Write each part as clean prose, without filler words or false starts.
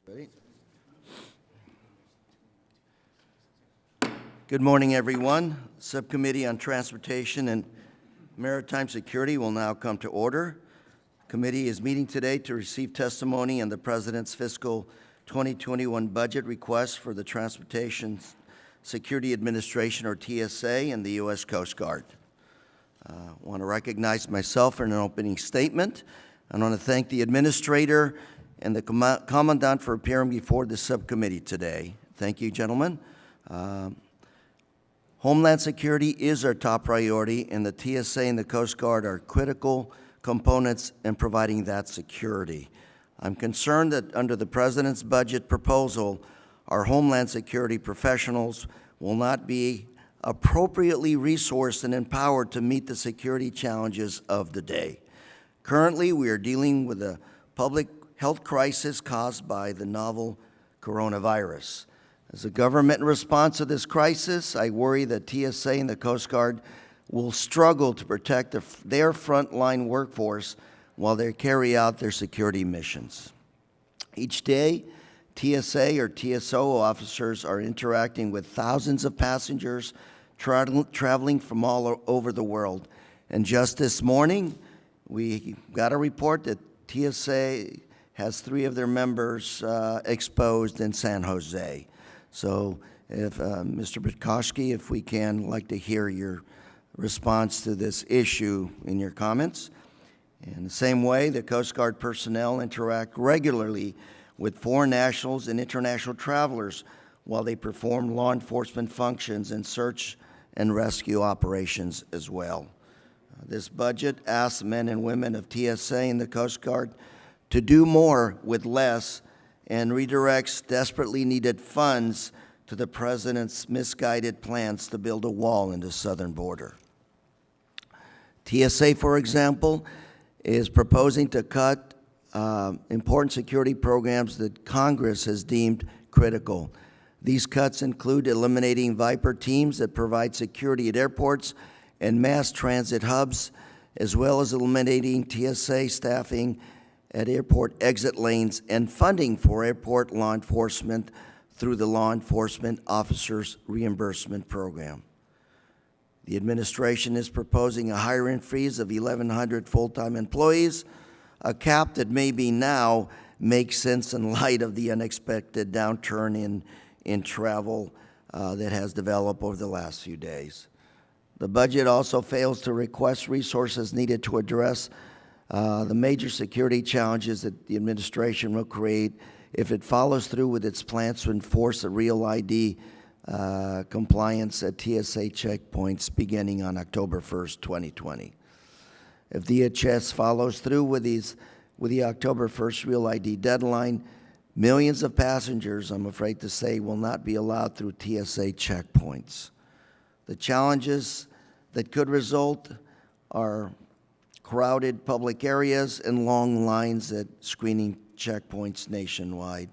Ready? Good morning, everyone. Subcommittee on Transportation and Maritime Security will now come to order. Committee is meeting today to receive testimony on the President's fiscal 2021 budget request for the Transportation Security Administration, or TSA, and the U.S. Coast Guard. I want to recognize myself in an opening statement. I want to thank the Administrator and the Commandant for appearing before the subcommittee today. Thank you, gentlemen. Homeland security is our top priority, and the TSA and the Coast Guard are critical components in providing that security. I'm concerned that under the President's budget proposal, our Homeland Security professionals will not be appropriately resourced and empowered to meet the security challenges of the day. Currently, we are dealing with a public health crisis caused by the novel coronavirus. As a government response to this crisis, I worry that TSA and the Coast Guard will struggle to protect their frontline workforce while they carry out their security missions. Each day, TSA or TSO officers are interacting with thousands of passengers traveling from all over the world. And just this morning, we got a report that TSA has 3 of their members exposed in San Jose. So if Mr. Butkoski, if we can, like to hear your response to this issue in your comments. In the same way, the Coast Guard personnel interact regularly with foreign nationals and international travelers while they perform law enforcement functions and search and rescue operations as well. This budget asks men and women of TSA and the Coast Guard to do more with less and redirects desperately needed funds to the President's misguided plans to build a wall in the southern border. TSA, for example, is proposing to cut important security programs that Congress has deemed critical. These cuts include eliminating Viper teams that provide security at airports and mass transit hubs, as well as eliminating TSA staffing at airport exit lanes and funding for airport law enforcement through the Law Enforcement Officers Reimbursement Program. The administration is proposing a hiring freeze of 1,100 full-time employees, a cap that maybe now makes sense in light of the unexpected downturn in travel that has developed over the last few days. The budget also fails to request resources needed to address the major security challenges that the administration will create if it follows through with its plans to enforce the real ID compliance at TSA checkpoints beginning on October 1st, 2020. If DHS follows through with the October 1st real ID deadline, millions of passengers, I'm afraid to say, will not be allowed through TSA checkpoints. The challenges that could result are crowded public areas and long lines at screening checkpoints nationwide,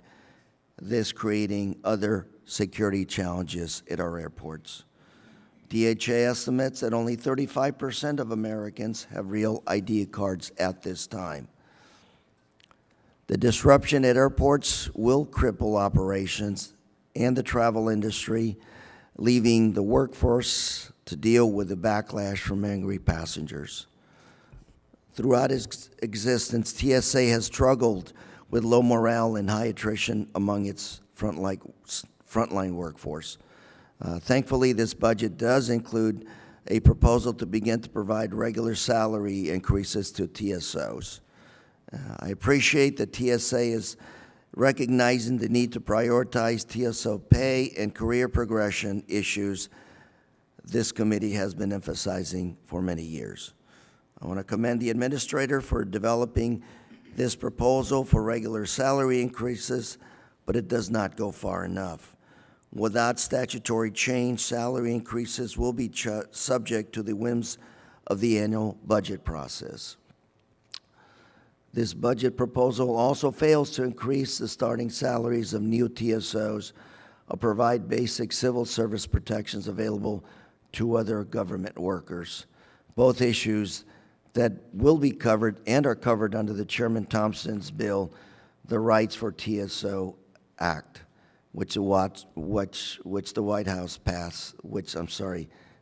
this creating other security challenges at our airports. DHA estimates that only 35% of Americans have real ID cards at this time. The disruption at airports will cripple operations and the travel industry, leaving the workforce to deal with the backlash from angry passengers. Throughout its existence, TSA has struggled with low morale and high attrition among its frontline workforce. Thankfully, this budget does include a proposal to begin to provide regular salary increases to TSOs. I appreciate that TSA is recognizing the need to prioritize TSO pay and career progression issues this committee has been emphasizing for many years. I want to commend the administrator for developing this proposal for regular salary increases, but it does not go far enough. Without statutory change, salary increases will be subject to the whims of the annual budget process. This budget proposal also fails to increase the starting salaries of new TSOs or provide basic civil service protections available to other government workers, both issues that will be covered and are covered under the Chairman Thompson's bill, the Rights for TSO Act, which the White House passed,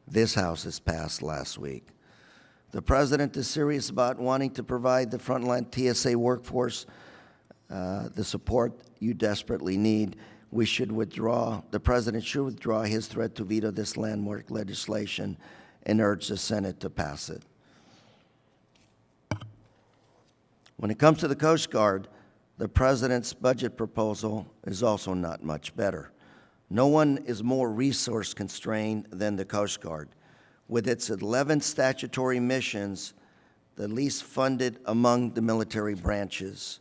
this House has passed last week. The President is serious about wanting to provide the frontline TSA workforce the support you desperately need. The President should withdraw his threat to veto this landmark legislation and urge the Senate to pass it. When it comes to the Coast Guard, the President's budget proposal is also not much better. No one is more resource constrained than the Coast Guard. With its 11 statutory missions, the least funded among the military branches.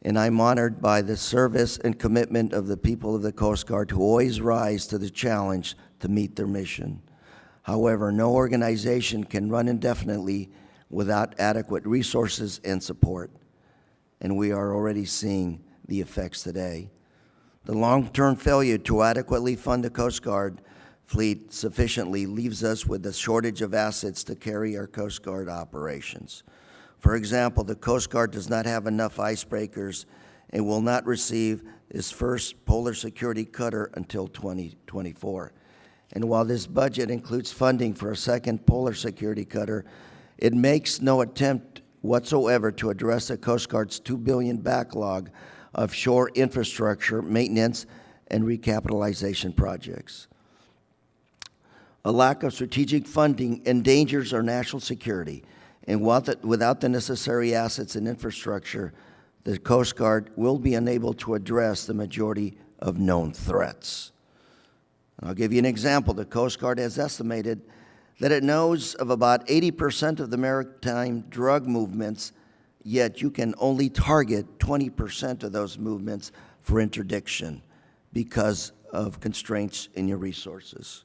And I'm honored by the service and commitment of the people of the Coast Guard who always rise to the challenge to meet their mission. However, no organization can run indefinitely without adequate resources and support, and we are already seeing the effects today. The long-term failure to adequately fund the Coast Guard fleet sufficiently leaves us with a shortage of assets to carry our Coast Guard operations. For example, the Coast Guard does not have enough icebreakers and will not receive its first polar security cutter until 2024. And while this budget includes funding for a second polar security cutter, it makes no attempt whatsoever to address the Coast Guard's $2 billion backlog of shore infrastructure, maintenance, and recapitalization projects. A lack of strategic funding endangers our national security, and without the necessary assets and infrastructure, the Coast Guard will be unable to address the majority of known threats. I'll give you an example. The Coast Guard has estimated that it knows of about 80% of the maritime drug movements, yet you can only target 20% of those movements for interdiction because of constraints in your resources.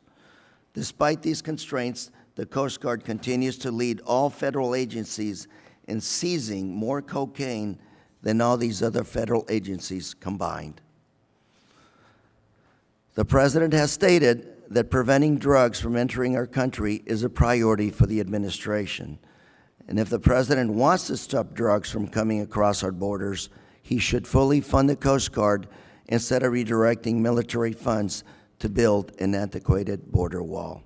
Despite these constraints, the Coast Guard continues to lead all federal agencies in seizing more cocaine than all these other federal agencies combined. The President has stated that preventing drugs from entering our country is a priority for the administration. And if the President wants to stop drugs from coming across our borders, he should fully fund the Coast Guard instead of redirecting military funds to build an antiquated border wall.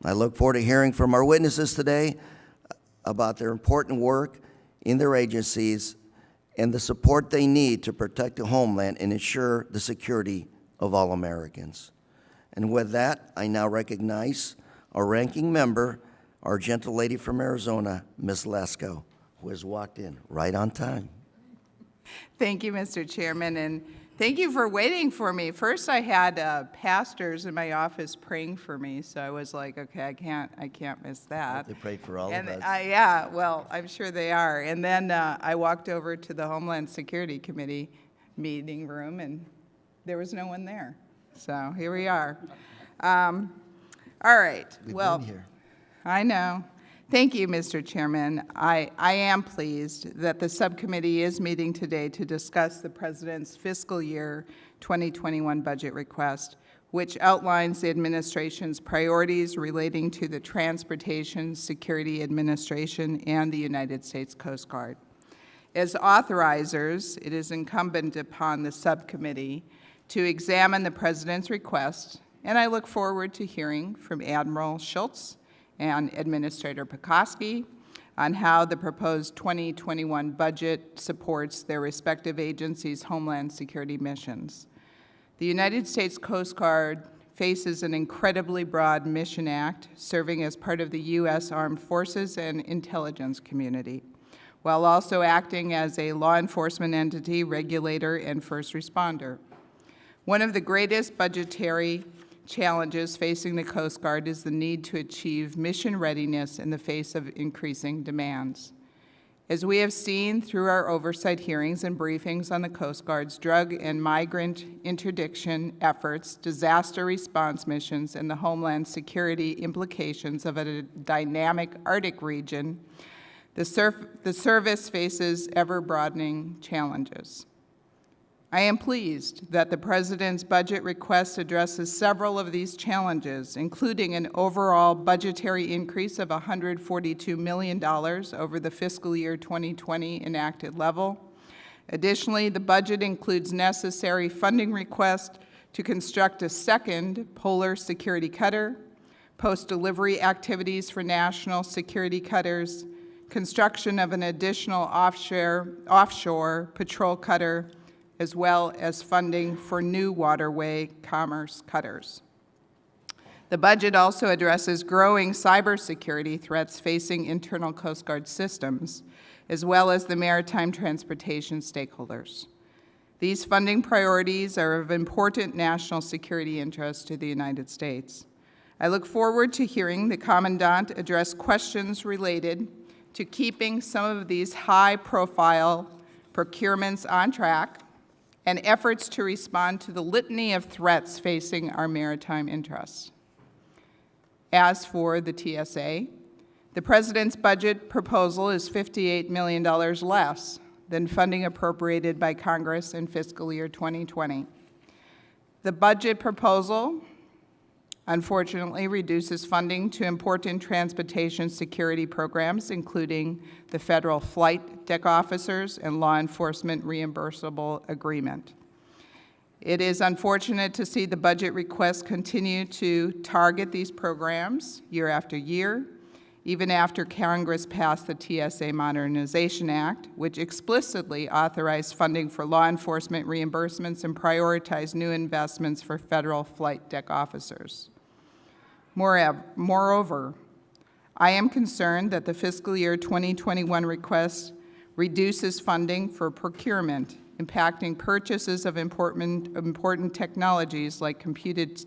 I look forward to hearing from our witnesses today about their important work in their agencies and the support they need to protect the homeland and ensure the security of all Americans. And with that, I now recognize our ranking member, our gentle lady from Arizona, Ms. Lesko, who has walked in right on time. Thank you, Mr. Chairman, and thank you for waiting for me. First, I had pastors in my office praying for me, so I was like, okay, I can't miss that. They prayed for all and of us. Yeah, well, I'm sure they are. And then I walked over to the Homeland Security Committee meeting room, and there was no one there. So here we are. All right. We've well, been here. I know. Thank you, Mr. Chairman. I am pleased that the subcommittee is meeting today to discuss the President's fiscal year 2021 budget request, which outlines the administration's priorities relating to the Transportation Security Administration and the United States Coast Guard. As authorizers, it is incumbent upon the subcommittee to examine the President's request, and I look forward to hearing from Admiral Schultz and Administrator Pekoski on how the proposed 2021 budget supports their respective agencies' homeland security missions. The United States Coast Guard faces an incredibly broad mission act serving as part of the U.S. Armed Forces and intelligence community, while also acting as a law enforcement entity, regulator, and first responder. One of the greatest budgetary challenges facing the Coast Guard is the need to achieve mission readiness in the face of increasing demands. As we have seen through our oversight hearings and briefings on the Coast Guard's drug and migrant interdiction efforts, disaster response missions, and the homeland security implications of a dynamic Arctic region, the service faces ever-broadening challenges. I am pleased that the President's budget request addresses several of these challenges, including an overall budgetary increase of $142 million over the fiscal year 2020 enacted level, Additionally, the budget includes necessary funding requests to construct a second polar security cutter, post-delivery activities for national security cutters, construction of an additional offshore patrol cutter, as well as funding for new waterway commerce cutters. The budget also addresses growing cybersecurity threats facing internal Coast Guard systems, as well as the maritime transportation stakeholders. These funding priorities are of important national security interest to the United States. I look forward to hearing the Commandant address questions related to keeping some of these high-profile procurements on track and efforts to respond to the litany of threats facing our maritime interests. As for the TSA, the President's budget proposal is $58 million less than funding appropriated by Congress in fiscal year 2020. The budget proposal, unfortunately, reduces funding to important transportation security programs, including the Federal Flight Deck Officers and Law Enforcement Reimbursable Agreement. It is unfortunate to see the budget requests continue to target these programs year after year, even after Congress passed the TSA Modernization Act, which explicitly authorized funding for law enforcement reimbursements and prioritized new investments for federal flight deck officers. Moreover, I am concerned that the fiscal year 2021 request reduces funding for procurement, impacting purchases of important technologies like computed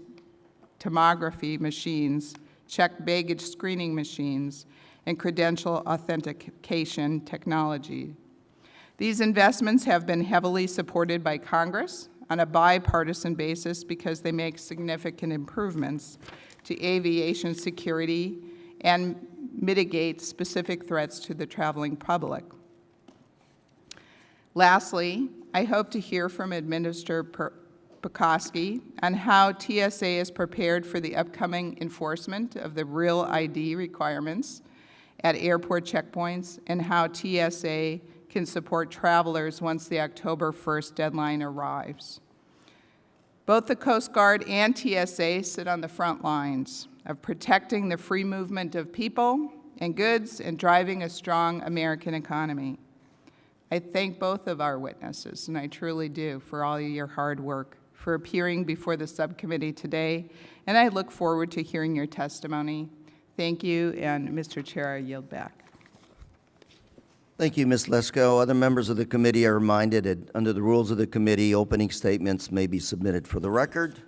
tomography machines, checked baggage screening machines, and credential authentication technology. These investments have been heavily supported by Congress on a bipartisan basis because they make significant improvements to aviation security and mitigate specific threats to the traveling public. Lastly, I hope to hear from Administrator Pekoski on how TSA is prepared for the upcoming enforcement of the Real ID requirements at airport checkpoints and how TSA can support travelers once the October 1st deadline arrives. Both the Coast Guard and TSA sit on the front lines of protecting the free movement of people and goods and driving a strong American economy. I thank both of our witnesses, and I truly do, for all of your hard work, for appearing before the subcommittee today, and I look forward to hearing your testimony. Thank you, and Mr. Chair, I yield back. Thank you, Ms. Lesko. Other members of the committee are reminded that under the rules of the committee, opening statements may be submitted for the record.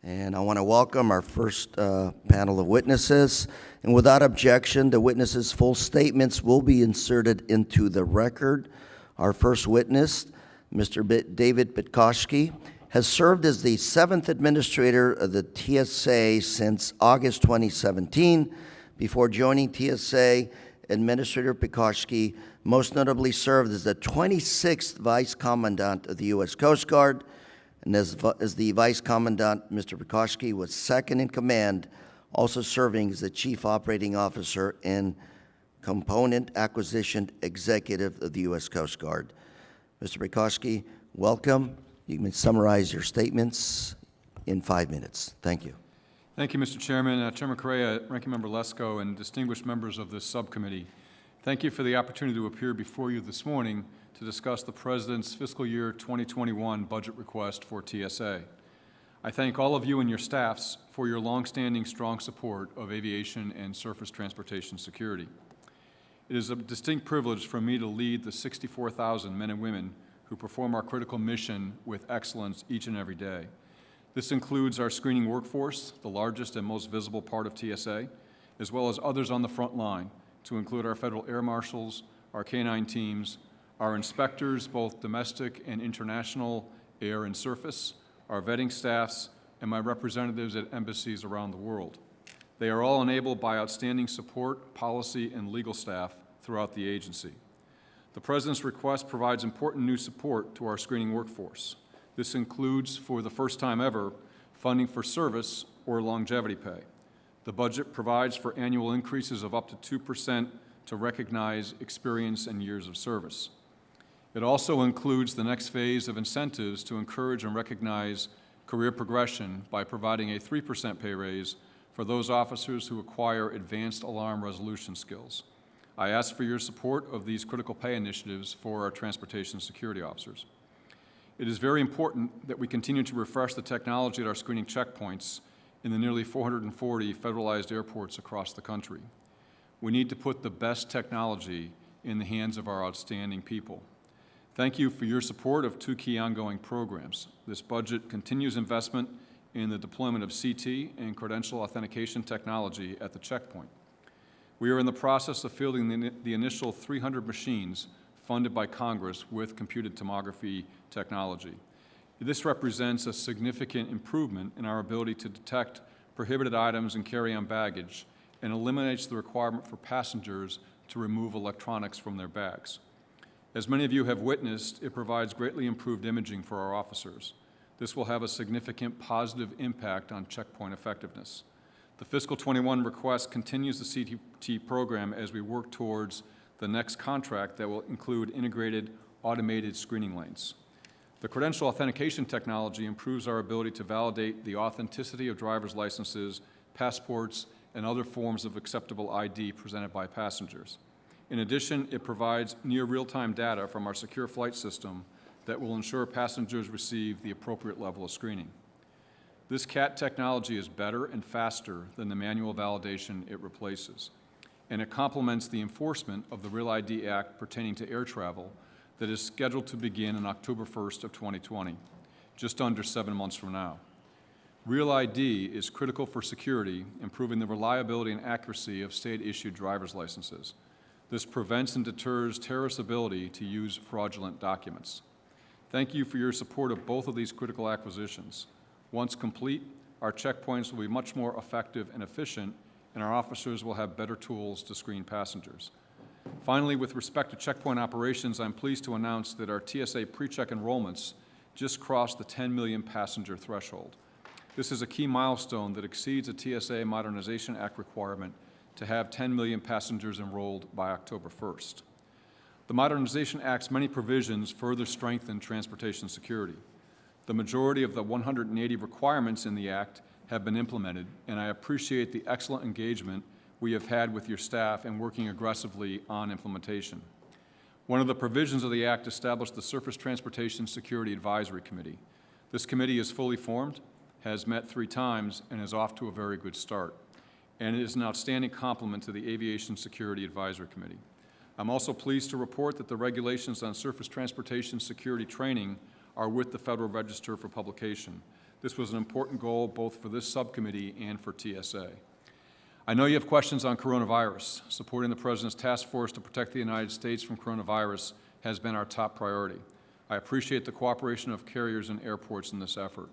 And I want to welcome our first panel of witnesses. And without objection, the witnesses' full statements will be inserted into the record. Our first witness, Mr. David Pekoski, has served as the 7th administrator of the TSA since August 2017. Before joining TSA, Administrator Pekoski most notably served as the 26th Vice Commandant of the U.S. Coast Guard. And as the Vice Commandant, Mr. Pekoski was second in command, also serving as the Chief Operating Officer and Component Acquisition Executive of the U.S. Coast Guard. Mr. Pekoski, welcome. You can summarize your statements in 5 minutes. Thank you. Thank you, Mr. Chairman. Chairman Correa, Ranking Member Lesko, and distinguished members of this subcommittee. Thank you for the opportunity to appear before you this morning to discuss the President's fiscal year 2021 budget request for TSA. I thank all of you and your staffs for your longstanding strong support of aviation and surface transportation security. It is a distinct privilege for me to lead the 64,000 men and women who perform our critical mission with excellence each and every day. This includes our screening workforce, the largest and most visible part of TSA, as well as others on the front line, to include our federal air marshals, our K-9 teams, our inspectors, both domestic and international, air and surface, our vetting staffs, and my representatives at embassies around the world. They are all enabled by outstanding support, policy, and legal staff throughout the agency. The President's request provides important new support to our screening workforce. This includes, for the first time ever, funding for service or longevity pay. The budget provides for annual increases of up to 2% to recognize experience and years of service. It also includes the next phase of incentives to encourage and recognize career progression by providing a 3% pay raise for those officers who acquire advanced alarm resolution skills. I ask for your support of these critical pay initiatives for our transportation security officers. It is very important that we continue to refresh the technology at our screening checkpoints in the nearly 440 federalized airports across the country. We need to put the best technology in the hands of our outstanding people. Thank you for your support of two key ongoing programs. This budget continues investment in the deployment of CT and credential authentication technology at the checkpoint. We are in the process of fielding the initial 300 machines funded by Congress with computed tomography technology. This represents a significant improvement in our ability to detect prohibited items and carry-on baggage and eliminates the requirement for passengers to remove electronics from their bags. As many of you have witnessed, it provides greatly improved imaging for our officers. This will have a significant positive impact on checkpoint effectiveness. The Fiscal 21 request continues the CT program as we work towards the next contract that will include integrated automated screening lanes. The credential authentication technology improves our ability to validate the authenticity of driver's licenses, passports, and other forms of acceptable ID presented by passengers. In addition, it provides near real-time data from our secure flight system that will ensure passengers receive the appropriate level of screening. This CAT technology is better and faster than the manual validation it replaces, and it complements the enforcement of the Real ID Act pertaining to air travel that is scheduled to begin on October 1st of 2020, just under 7 months from now. Real ID is critical for security, improving the reliability and accuracy of state-issued driver's licenses. This prevents and deters terrorists' ability to use fraudulent documents. Thank you for your support of both of these critical acquisitions. Once complete, our checkpoints will be much more effective and efficient, and our officers will have better tools to screen passengers. Finally, with respect to checkpoint operations, I'm pleased to announce that our TSA PreCheck enrollments just crossed the 10 million passenger threshold. This is a key milestone that exceeds a TSA Modernization Act requirement to have 10 million passengers enrolled by October 1st. The Modernization Act's many provisions further strengthen transportation security. The majority of the 180 requirements in the Act have been implemented, and I appreciate the excellent engagement we have had with your staff in working aggressively on implementation. One of the provisions of the Act established the Surface Transportation Security Advisory Committee. This committee is fully formed, has met 3 times, and is off to a very good start, and it is an outstanding complement to the Aviation Security Advisory Committee. I'm also pleased to report that the regulations on surface transportation security training are with the Federal Register for publication. This was an important goal both for this subcommittee and for TSA. I know you have questions on coronavirus. Supporting the President's task force to protect the United States from coronavirus has been our top priority. I appreciate the cooperation of carriers and airports in this effort.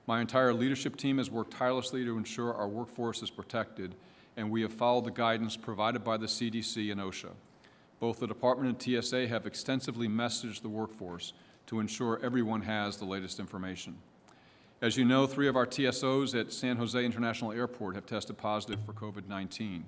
My entire leadership team has worked tirelessly to ensure our workforce is protected, and we have followed the guidance provided by the CDC and OSHA. Both the Department and TSA have extensively messaged the workforce to ensure everyone has the latest information. As you know, 3 of our TSOs at San Jose International Airport have tested positive for COVID-19.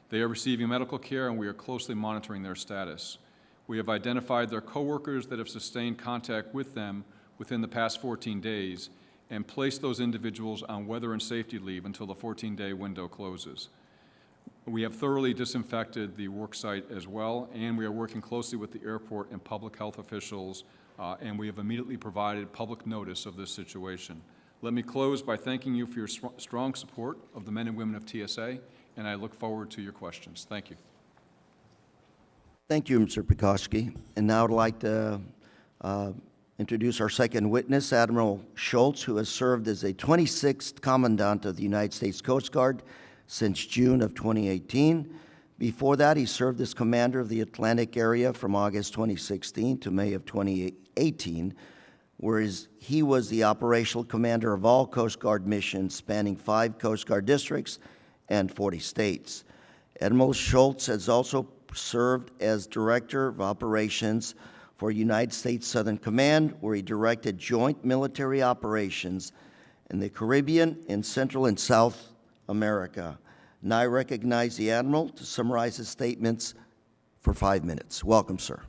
They are receiving medical care, and we are closely monitoring their status. We have identified their coworkers that have sustained contact with them within the past 14 days and placed those individuals on weather and safety leave until the 14-day window closes. We have thoroughly disinfected the work site as well, and we are working closely with the airport and public health officials, and we have immediately provided public notice of this situation. Let me close by thanking you for your strong support of the men and women of TSA, and I look forward to your questions. Thank you. Thank you, Mr. Pekoski. And now I'd like to introduce our second witness, Admiral Schultz, who has served as a 26th Commandant of the United States Coast Guard since June of 2018. Before that, he served as Commander of the Atlantic Area from August 2016 to May of 2018, whereas he was the operational commander of all Coast Guard missions spanning 5 Coast Guard districts and 40 states. Admiral Schultz has also served as Director of Operations for United States Southern Command, where he directed joint military operations in the Caribbean and Central and South America. Now I recognize the Admiral to summarize his statements for 5 minutes. Welcome, sir.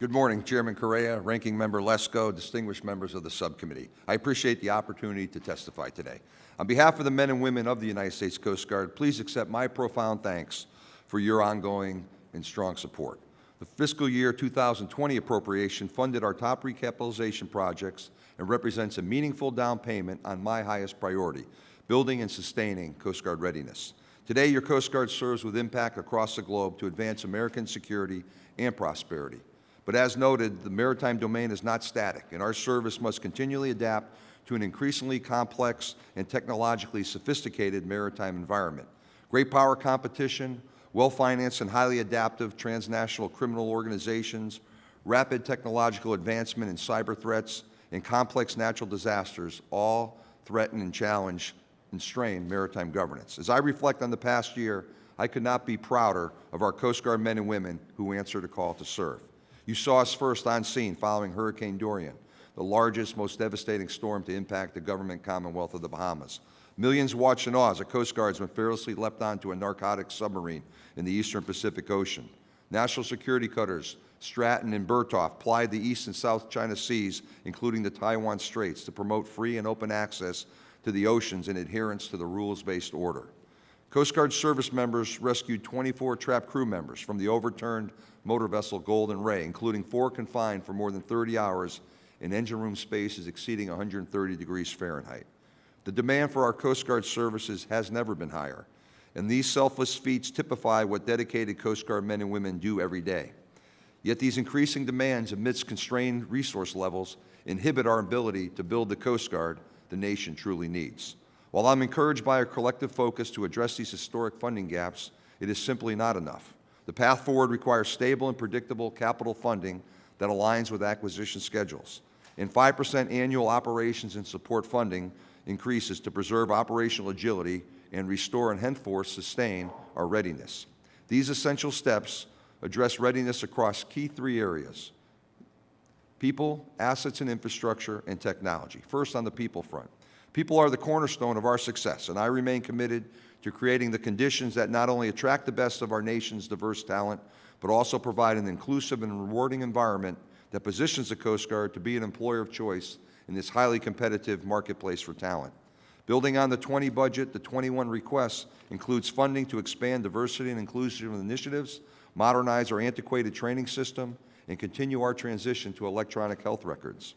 Good morning, Chairman Correa, Ranking Member Lesko, distinguished members of the subcommittee. I appreciate the opportunity to testify today. On behalf of the men and women of the United States Coast Guard, please accept my profound thanks for your ongoing and strong support. The fiscal year 2020 appropriation funded our top recapitalization projects and represents a meaningful down payment on my highest priority, building and sustaining Coast Guard readiness. Today, your Coast Guard serves with impact across the globe to advance American security and prosperity. But as noted, the maritime domain is not static, and our service must continually adapt to an increasingly complex and technologically sophisticated maritime environment. Great power competition, well-financed and highly adaptive transnational criminal organizations, rapid technological advancement in cyber threats, and complex natural disasters all threaten and challenge and strain maritime governance. As I reflect on the past year, I could not be prouder of our Coast Guard men and women who answered a call to serve. You saw us first on scene following Hurricane Dorian, the largest, most devastating storm to impact the government Commonwealth of the Bahamas. Millions watched in awe as the Coast Guardsmen fearlessly leapt onto a narcotic submarine in the eastern Pacific Ocean. National security cutters Stratton and Berthoff plied the East and South China Seas, including the Taiwan Straits, to promote free and open access to the oceans in adherence to the rules-based order. Coast Guard service members rescued 24 trapped crew members from the overturned motor vessel Golden Ray, including 4 confined for more than 30 hours in engine room spaces exceeding 130 degrees Fahrenheit. The demand for our Coast Guard services has never been higher, and these selfless feats typify what dedicated Coast Guard men and women do every day. Yet these increasing demands amidst constrained resource levels inhibit our ability to build the Coast Guard the nation truly needs. While I'm encouraged by our collective focus to address these historic funding gaps, it is simply not enough. The path forward requires stable and predictable capital funding that aligns with acquisition schedules, and 5% annual operations and support funding increases to preserve operational agility and restore and henceforth sustain our readiness. These essential steps address readiness across key 3 areas: people, assets and infrastructure, and technology. First, on the people front. People are the cornerstone of our success, and I remain committed to creating the conditions that not only attract the best of our nation's diverse talent, but also provide an inclusive and rewarding environment that positions the Coast Guard to be an employer of choice in this highly competitive marketplace for talent. Building on the 20 budget, the 21 requests includes funding to expand diversity and inclusion initiatives, modernize our antiquated training system, and continue our transition to electronic health records.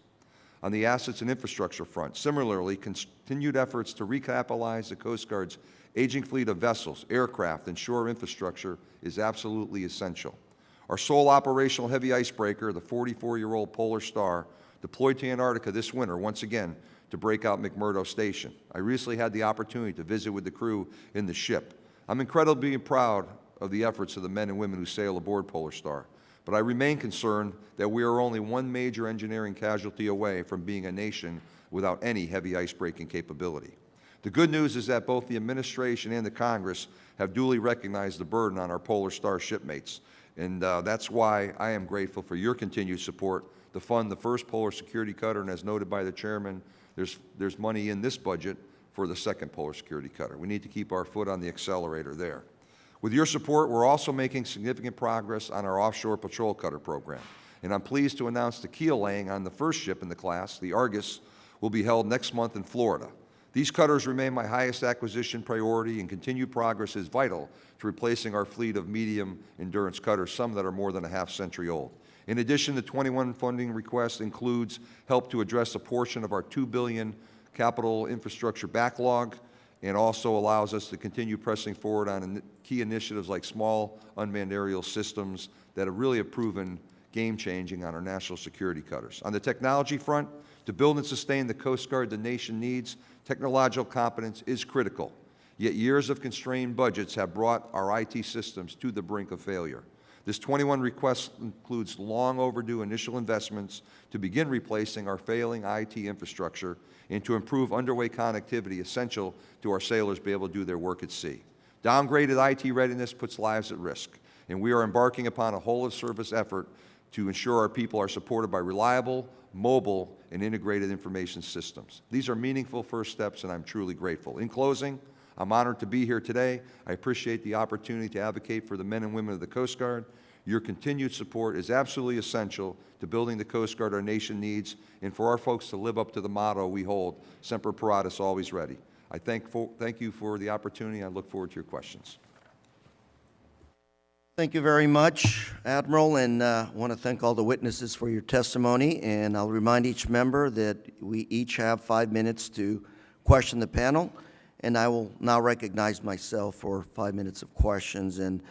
On the assets and infrastructure front, similarly, continued efforts to recapitalize the Coast Guard's aging fleet of vessels, aircraft, and shore infrastructure is absolutely essential. Our sole operational heavy icebreaker, the 44-year-old Polar Star, deployed to Antarctica this winter once again to break out McMurdo Station. I recently had the opportunity to visit with the crew in the ship. I'm incredibly proud of the efforts of the men and women who sail aboard Polar Star, but I remain concerned that we are only one major engineering casualty away from being a nation without any heavy icebreaking capability. The good news is that both the administration and the Congress have duly recognized the burden on our Polar Star shipmates, and that's why I am grateful for your continued support to fund the first Polar Security Cutter, and as noted by the Chairman, there's money in this budget for the second Polar Security Cutter. We need to keep our foot on the accelerator there. With your support, we're also making significant progress on our offshore patrol cutter program, and I'm pleased to announce the keel laying on the first ship in the class, the Argus, will be held next month in Florida. These cutters remain my highest acquisition priority, and continued progress is vital to replacing our fleet of medium endurance cutters, some that are more than a half-century old. In addition, the 21 funding request includes help to address a portion of our $2 billion capital infrastructure backlog, and also allows us to continue pressing forward on key initiatives like small unmanned aerial systems that have really proven game-changing on our national security cutters. On the technology front, to build and sustain the Coast Guard the nation needs, technological competence is critical. Yet years of constrained budgets have brought our IT systems to the brink of failure. This 21 request includes long overdue initial investments to begin replacing our failing IT infrastructure and to improve underway connectivity essential to our sailors be able to do their work at sea. Downgraded IT readiness puts lives at risk, and we are embarking upon a whole-of-service effort to ensure our people are supported by reliable, mobile, and integrated information systems. These are meaningful first steps, and I'm truly grateful. In closing, I'm honored to be here today. I appreciate the opportunity to advocate for the men and women of the Coast Guard. Your continued support is absolutely essential to building the Coast Guard our nation needs and for our folks to live up to the motto we hold, Semper Paratus, always ready. I thank you for the opportunity. I look forward to your questions. Thank you very much, Admiral, and I want to thank all the witnesses for your testimony, and I'll remind each member that we each have 5 minutes to question the panel, and I will now recognize myself for 5 minutes of questions, and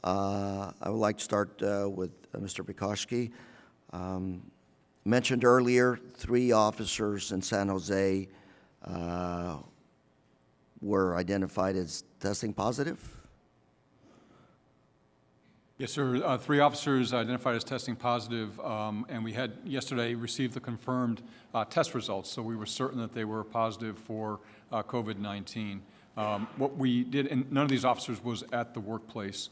I would like to start with Mr. Pekoski. Mentioned earlier, 3 officers in San Jose were identified as testing positive. Yes, sir. 3 officers identified as testing positive, and we had yesterday received the confirmed test results, so we were certain that they were positive for COVID-19. What we did, and none of these officers was at the workplace.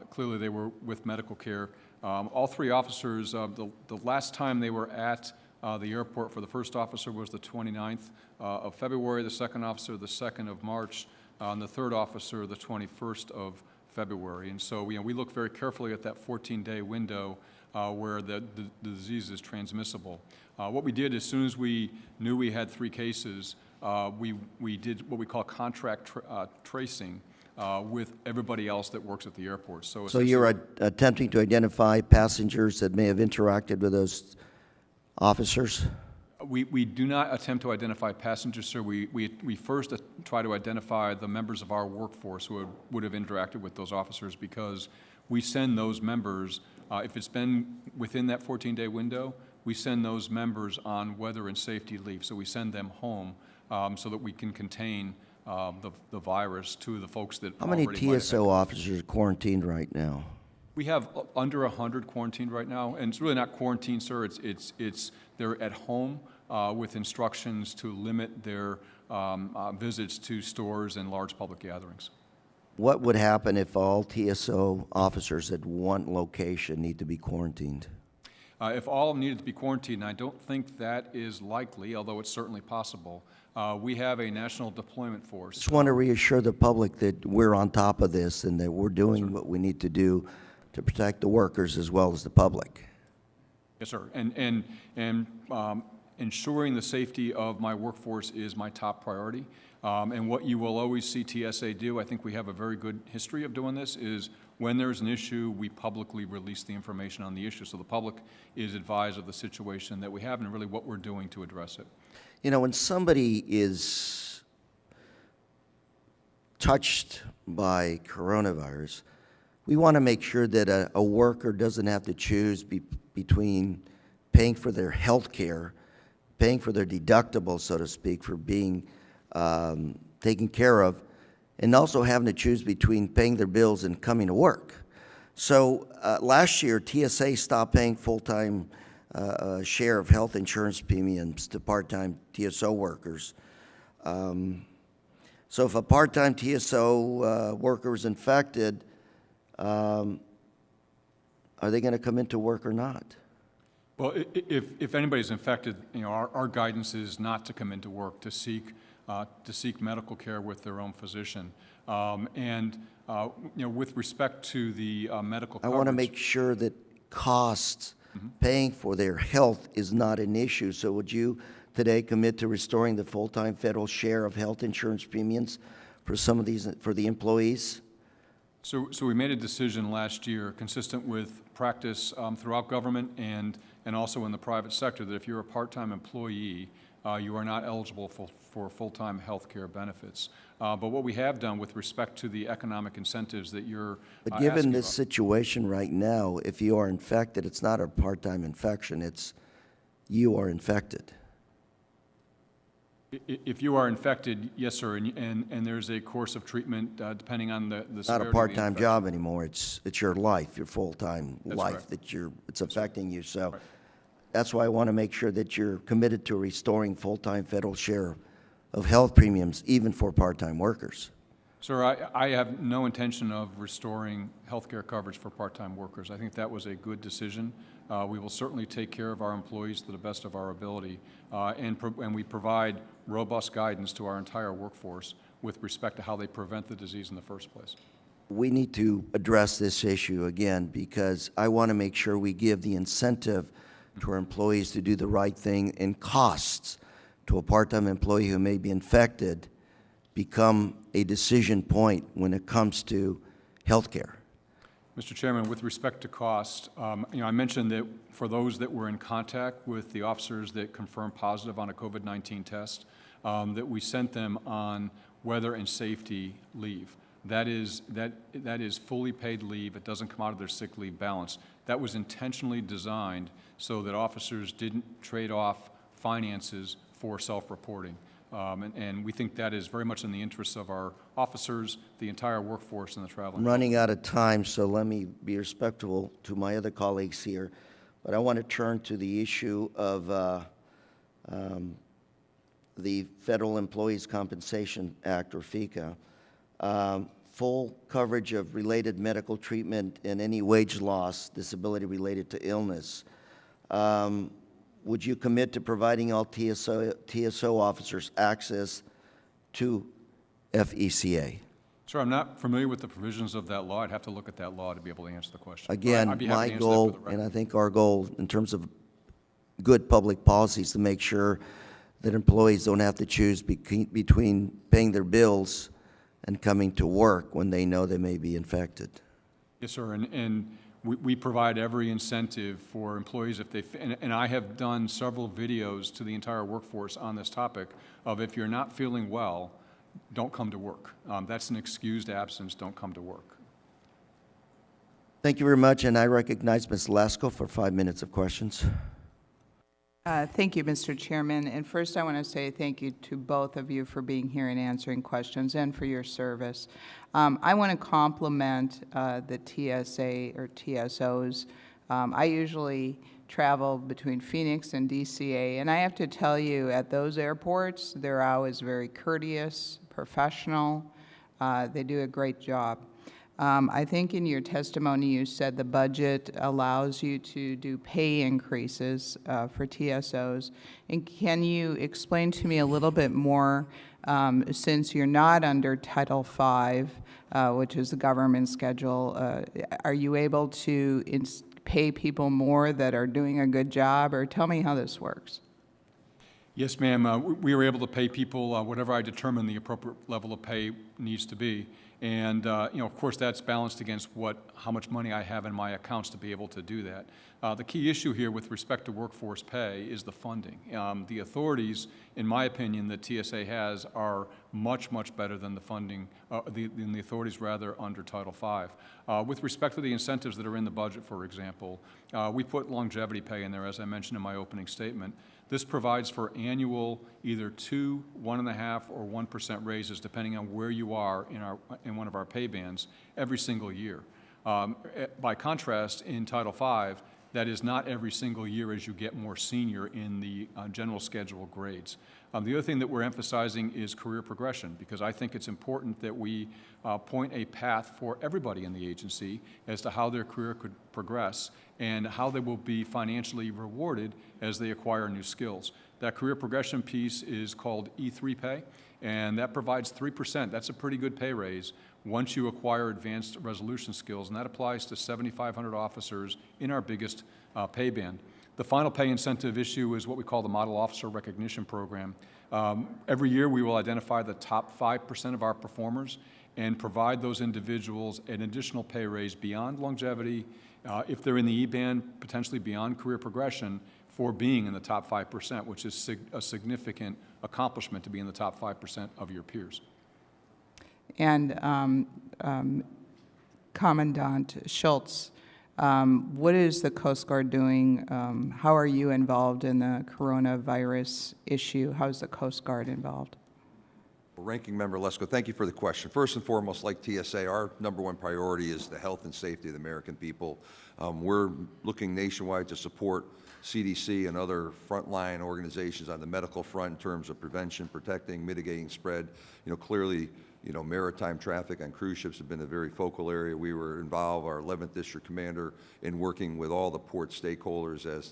Clearly, they were with medical care. All 3 officers, the last time they were at the airport for the first officer was the 29th of February, the second officer the 2nd of March, and the third officer the 21st of February. And so we look very carefully at that 14-day window where the disease is transmissible. What we did as soon as we knew we had 3 cases, we did what we call contract tracing with everybody else that works at the airport. So you're attempting to identify passengers that may have interacted with those officers? We do not attempt to identify passengers, sir. We first try to identify the members of our workforce who would have interacted with those officers, because we send those members, if it's been within that 14-day window, we send those members on weather and safety leave. So we send them home so that we can contain the virus to the folks that How many already might have TSO officers are quarantined right now? We have under 100 quarantined right now, and it's really not quarantine, sir. They're at home with instructions to limit their visits to stores and large public gatherings. What would happen if all TSO officers at one location need to be quarantined? If all needed to be quarantined, I don't think that is likely, although it's certainly possible. We have a national deployment force. Just want to reassure the public that we're on top of this and that we're doing what we need to do to protect the workers as well as the public. Yes, sir. And ensuring the safety of my workforce is my top priority. And what you will always see TSA do, I think we have a very good history of doing this, is when there's an issue, we publicly release the information on the issue. So the public is advised of the situation that we have and really what we're doing to address it. You know, when somebody is touched by coronavirus, we want to make sure that a worker doesn't have to choose between paying for their health care, paying for their deductible, so to speak, for being taken care of, and also having to choose between paying their bills and coming to work. So last year, TSA stopped paying full-time share of health insurance premiums to part-time TSO workers. So if a part-time TSO worker is infected, are they going to come into work or not? Well, if anybody's infected, our guidance is not to come into work, to seek medical care with their own physician. With respect to the medical coverage, I want to make sure that costs, paying for their health is not an issue. So would you today commit to restoring the full-time federal share of health insurance premiums for some of these, for the employees? So we made a decision last year, consistent with practice throughout government and also in the private sector, that if you're a part-time employee, you are not eligible for full-time health care benefits. But what we have done with respect to the economic incentives that you're But given this about, situation right now, if you are infected, it's not a part-time infection, it's you are infected. if you are infected, yes, sir, and there's a course of treatment depending on the It's not severity a of the part-time infection. job anymore, it's your life, your full-time That's life right. that it's affecting you. So Right. that's why I want to make sure that you're committed to restoring full-time federal share of health premiums, even for part-time workers. Sir, I have no intention of restoring health care coverage for part-time workers. I think that was a good decision. We will certainly take care of our employees to the best of our ability, and we provide robust guidance to our entire workforce with respect to how they prevent the disease in the first place. we need to address this issue again, because I want to make sure we give the incentive to our employees to do the right thing, and costs to a part-time employee who may be infected become a decision point when it comes to health care. Mr. Chairman, with respect to cost, I mentioned that for those that were in contact with the officers that confirmed positive on a COVID-19 test, that we sent them on weather and safety leave. That is fully paid leave. It doesn't come out of their sick leave balance. That was intentionally designed so that officers didn't trade off finances for self-reporting. And we think that is very much in the interests of our officers, the entire workforce, and the traveling. I'm running out of time, so let me be respectful to my other colleagues here. But I want to turn to the issue of the Federal Employees Compensation Act, or FECA. Full coverage of related medical treatment and any wage loss, disability related to illness. Would you commit to providing all TSO officers access to FECA? Sir, I'm not familiar with the provisions of that law. I'd have to look at that law to be able to answer the question. Again, I'd be happy my to answer that for goal, the record. and I think our goal in terms of good public policy, is to make sure that employees don't have to choose between paying their bills and coming to work when they know they may be infected. Yes, sir, and we provide every incentive for employees if they, and I have done several videos to the entire workforce on this topic of, if you're not feeling well, don't come to work. That's an excused absence, don't come to work. Thank you very much, and I recognize Ms. Lasko for 5 minutes of questions. Thank you, Mr. Chairman. And first, I want to say thank you to both of you for being here and answering questions, and for your service. I want to compliment the TSA or TSOs. I usually travel between Phoenix and DCA, and I have to tell you, at those airports, they're always very courteous, professional. They do a great job. I think in your testimony you said the budget allows you to do pay increases for TSOs. And can you explain to me a little bit more, since you're not under Title V, which is the government schedule, are you able to pay people more that are doing a good job? Or tell me how this works. Yes, ma'am. We were able to pay people whatever I determine the appropriate level of pay needs to be. And, of course, that's balanced against how much money I have in my accounts to be able to do that. The key issue here with respect to workforce pay is the funding. The authorities, in my opinion, that TSA has are much, much better than the funding, than the authorities, rather, under Title V. With respect to the incentives that are in the budget, for example, we put longevity pay in there, as I mentioned in my opening statement. This provides for annual either 2%, 1.5%, or 1% raises, depending on where you are in one of our pay bands, every single year. By contrast, in Title V, that is not every single year as you get more senior in the general schedule grades. The other thing that we're emphasizing is career progression, because I think it's important that we point a path for everybody in the agency as to how their career could progress and how they will be financially rewarded as they acquire new skills. That career progression piece is called E3 pay, and that provides 3%. That's a pretty good pay raise once you acquire advanced resolution skills, and that applies to 7,500 officers in our biggest pay band. The final pay incentive issue is what we call the Model Officer Recognition Program. Every year we will identify the top 5% of our performers and provide those individuals an additional pay raise beyond longevity, if they're in the E-band, potentially beyond career progression, for being in the top 5%, which is a significant accomplishment to be in the top 5% of your peers. And Commandant Schultz, what is the Coast Guard doing? How are you involved in the coronavirus issue? How is the Coast Guard involved? Ranking Member Lesko, thank you for the question. First and foremost, like TSA, our #1 priority is the health and safety of the American people. We're looking nationwide to support CDC and other frontline organizations on the medical front in terms of prevention, protecting, mitigating spread. Clearly, maritime traffic on cruise ships have been a very focal area. We were involved, our 11th District Commander, in working with all the port stakeholders as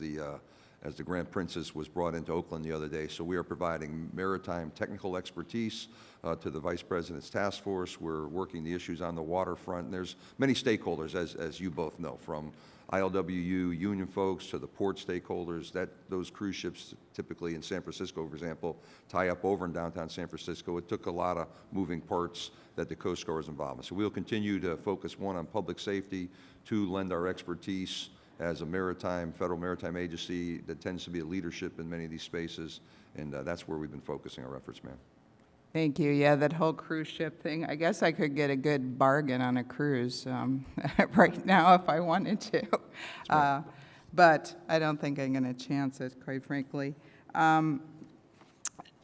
as the Grand Princess was brought into Oakland the other day. So we are providing maritime technical expertise to the Vice President's task force. We're working the issues on the waterfront. And there's many stakeholders, as you both know, from ILWU, union folks, to the port stakeholders. Those cruise ships, typically in San Francisco, for example, tie up over in downtown San Francisco. It took a lot of moving parts that the Coast Guard was involved in. So we'll continue to focus, one, on public safety, two, lend our expertise as a federal maritime agency that tends to be a leadership in many of these spaces, and that's where we've been focusing our efforts, ma'am. Thank you. Yeah, that whole cruise ship thing, I guess I could get a good bargain on a cruise right now if I wanted to. But I don't think I'm going to chance it, quite frankly. On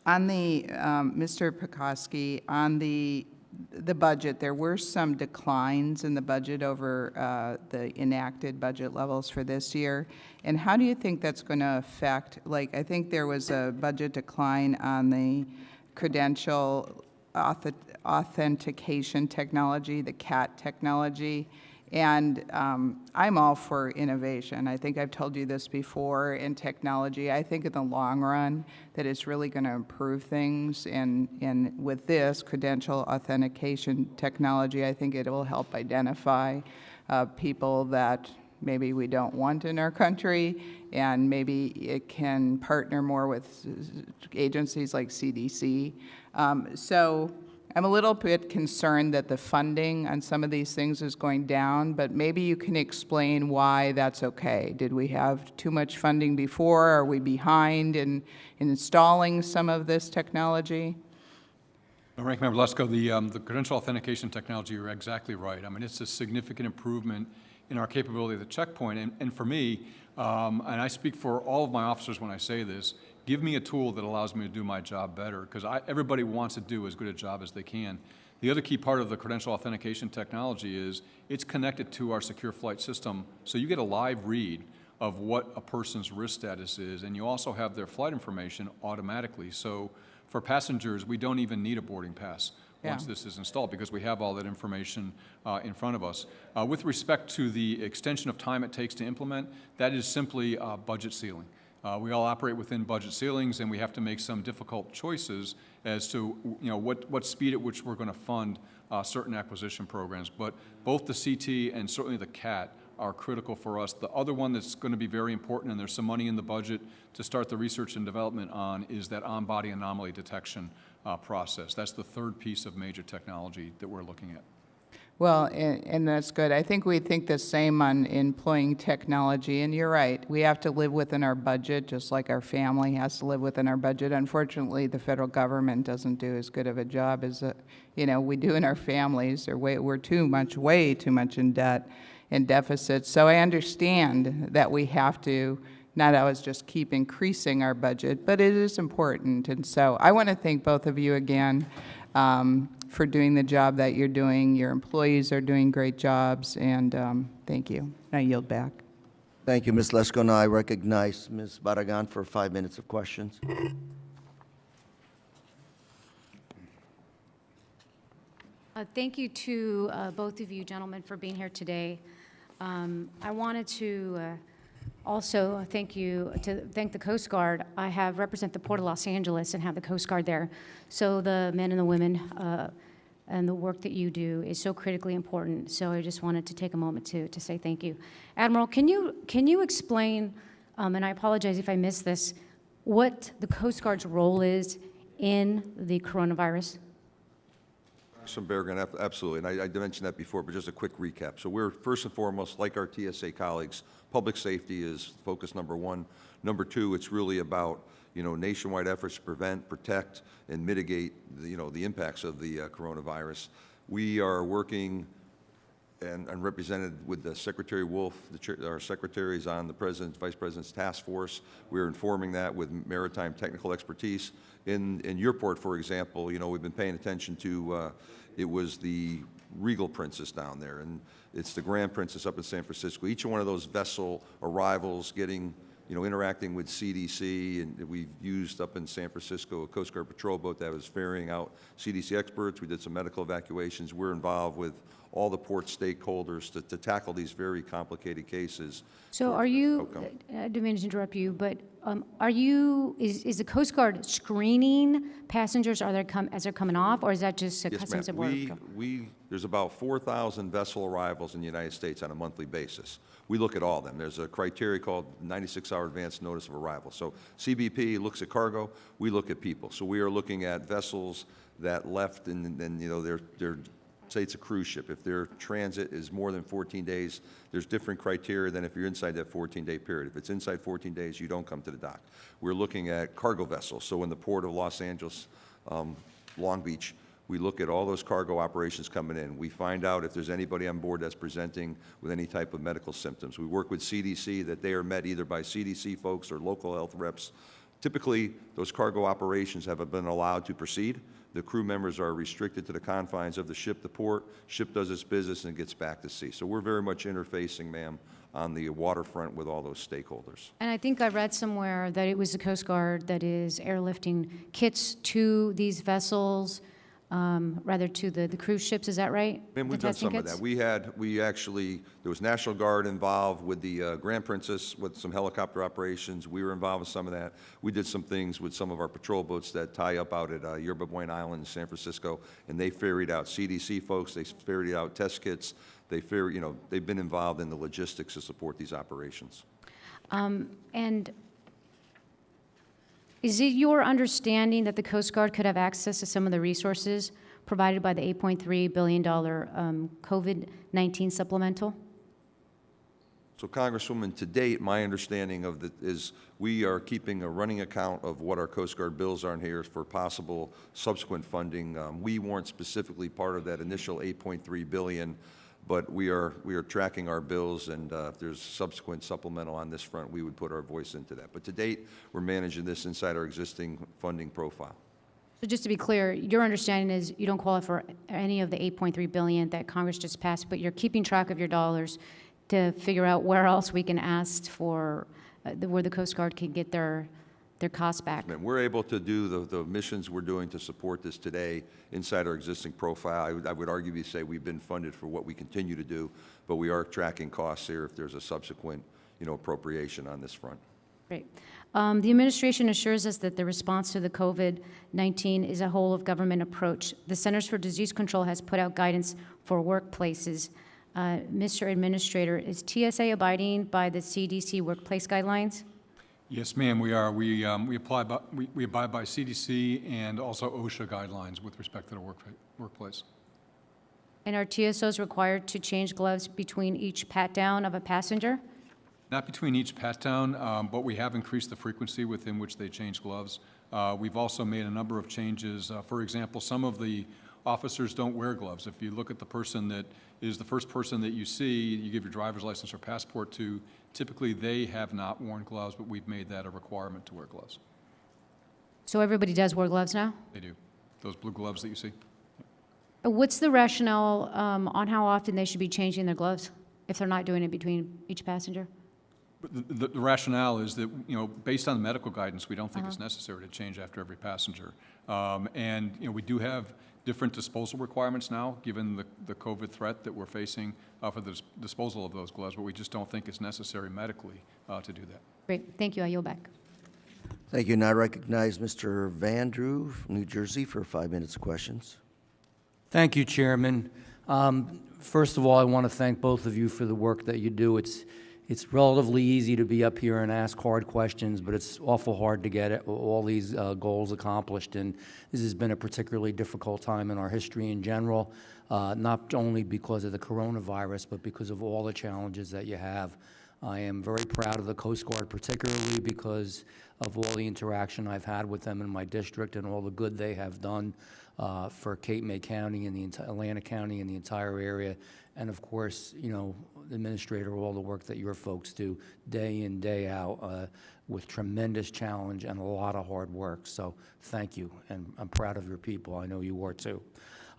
the, Mr. Pekoski, on the budget, there were some declines in the budget over the enacted budget levels for this year. And how do you think that's going to affect, like, I think there was a budget decline on the credential authentication technology, the CAT technology, and I'm all for innovation. I think I've told you this before in technology. I think in the long run that it's really going to improve things, and with this credential authentication technology, I think it will help identify people that maybe we don't want in our country, and maybe it can partner more with agencies like CDC. So I'm a little bit concerned that the funding on some of these things is going down, but maybe you can explain why that's okay. Did we have too much funding before? Are we behind in installing some of this technology? Ranking Member Lesko, the credential authentication technology, you're exactly right. I mean, it's a significant improvement in our capability of the checkpoint. And for me, and I speak for all of my officers when I say this, give me a tool that allows me to do my job better, because everybody wants to do as good a job as they can. The other key part of the credential authentication technology is it's connected to our secure flight system, so you get a live read of what a person's risk status is, and you also have their flight information automatically. So for passengers, we don't even need a boarding pass once this is installed, because we have all that information in front of us. With respect to the extension of time it takes to implement, that is simply budget ceiling. We all operate within budget ceilings, and we have to make some difficult choices as to what speed at which we're going to fund certain acquisition programs. But both the CT and certainly the CAT are critical for us. The other one that's going to be very important, and there's some money in the budget to start the research and development on, is that on-body anomaly detection process. That's the third piece of major technology that we're looking at. Well, and that's good. I think we think the same on employing technology, and you're right. We have to live within our budget, just like our family has to live within our budget. Unfortunately, the federal government doesn't do as good of a job as we do in our families. We're way too much in debt and deficits. So I understand that we have to not always just keep increasing our budget, but it is important. And so I want to thank both of you again for doing the job that you're doing. Your employees are doing great jobs, and thank you. I yield back. Thank you, Ms. Lesko. Now I recognize Ms. Barragan for 5 minutes of questions. Thank you to both of you gentlemen for being here today. I wanted to also thank the Coast Guard. I represent the Port of Los Angeles and have the Coast Guard there. So the men and the women and the work that you do is so critically important. So I just wanted to take a moment to say thank you. Admiral, can you explain, and I apologize if I missed this, what the Coast Guard's role is in the coronavirus? Some Berrigan, absolutely, and I mentioned that before, but just a quick recap. So we're, first and foremost, like our TSA colleagues, public safety is focus number one. Number two, it's really about nationwide efforts to prevent, protect, and mitigate the impacts of the coronavirus. We are working and represented with the Secretary Wolf, our secretaries on the Vice President's task force. We're informing that with maritime technical expertise. In your port, for example, we've been paying attention to, it was the Regal Princess down there, and it's the Grand Princess up in San Francisco. Each one of those vessel arrivals getting, interacting with CDC, and we've used up in San Francisco a Coast Guard patrol boat that was ferrying out CDC experts. We did some medical evacuations. We're involved with all the port stakeholders to tackle these very complicated cases. So towards are this you, outcome. I didn't mean to interrupt you, but are you, is the Coast Guard screening passengers as they're coming off, or is that just a Yes, Customs and ma'am. Border Patrol? There's about 4,000 vessel arrivals in the United States on a monthly basis. We look at all of them. There's a criteria called 96-hour advance notice of arrival. So CBP looks at cargo, we look at people. So we are looking at vessels that left and then, you know, they're say it's a cruise ship. If their transit is more than 14 days, there's different criteria than if you're inside that 14-day period. If it's inside 14 days, you don't come to the dock. We're looking at cargo vessels. So in the port of Los Angeles, Long Beach, we look at all those cargo operations coming in. We find out if there's anybody on board that's presenting with any type of medical symptoms. We work with CDC that they are met either by CDC folks or local health reps. Typically, those cargo operations have been allowed to proceed. The crew members are restricted to the confines of the ship, the port. Ship does its business and gets back to sea. So we're very much interfacing, ma'am, on the waterfront with all those stakeholders. And I think I read somewhere that it was the Coast Guard that is airlifting kits to these vessels, rather to the cruise ships, is that right? And The we've done testing some of kits? that. There was National Guard involved with the Grand Princess with some helicopter operations. We were involved with some of that. We did some things with some of our patrol boats that tie up out at Yerba Buena Island in San Francisco, and they ferried out CDC folks, they ferried out test kits, they've been involved in the logistics to support these operations. And is it your understanding that the Coast Guard could have access to some of the resources provided by the $8.3 billion COVID-19 supplemental? So Congresswoman, to date, my understanding of it is we are keeping a running account of what our Coast Guard bills are in here for possible subsequent funding. We weren't specifically part of that initial $8.3 billion, but we are tracking our bills, and if there's subsequent supplemental on this front, we would put our voice into that. But to date, we're managing this inside our existing funding profile. So just to be clear, your understanding is you don't qualify for any of the $8.3 billion that Congress just passed, but you're keeping track of your dollars to figure out where else we can ask for, where the Coast Guard can get their costs back. And we're able to do the missions we're doing to support this today inside our existing profile. I would arguably say we've been funded for what we continue to do, but we are tracking costs here if there's a subsequent, appropriation on this front. Great. The administration assures us that the response to the COVID-19 is a whole-of-government approach. The Centers for Disease Control has put out guidance for workplaces. Mr. Administrator, is TSA abiding by the CDC workplace guidelines? Yes, ma'am, we are. We abide by CDC and also OSHA guidelines with respect to the workplace. And are TSOs required to change gloves between each pat-down of a passenger? Not between each pat-down, but we have increased the frequency within which they change gloves. We've also made a number of changes. For example, some of the officers don't wear gloves. If you look at the person that is the first person that you see, you give your driver's license or passport to, typically they have not worn gloves, but we've made that a requirement to wear gloves. So everybody does wear gloves now? They do. Those blue gloves that you see. What's the rationale on how often they should be changing their gloves if they're not doing it between each passenger? The rationale is that, based on the medical guidance, we don't think it's necessary to change after every passenger. And, we do have different disposal requirements now, given the COVID threat that we're facing for the disposal of those gloves, but we just don't think it's necessary medically to do that. Great, thank you, I yield back. Thank you. Now I recognize Mr. Vandrew from New Jersey for 5 minutes of questions. Thank you, Chairman. First of all, I want to thank both of you for the work that you do. It's relatively easy to be up here and ask hard questions, but it's awful hard to get all these goals accomplished. And this has been a particularly difficult time in our history in general, not only because of the coronavirus, but because of all the challenges that you have. I am very proud of the Coast Guard, particularly because of all the interaction I've had with them in my district and all the good they have done for Cape May County and the Atlantic County and the entire area. And of course, the Administrator, all the work that your folks do day in, day out with tremendous challenge and a lot of hard work. So thank you, and I'm proud of your people. I know you are too.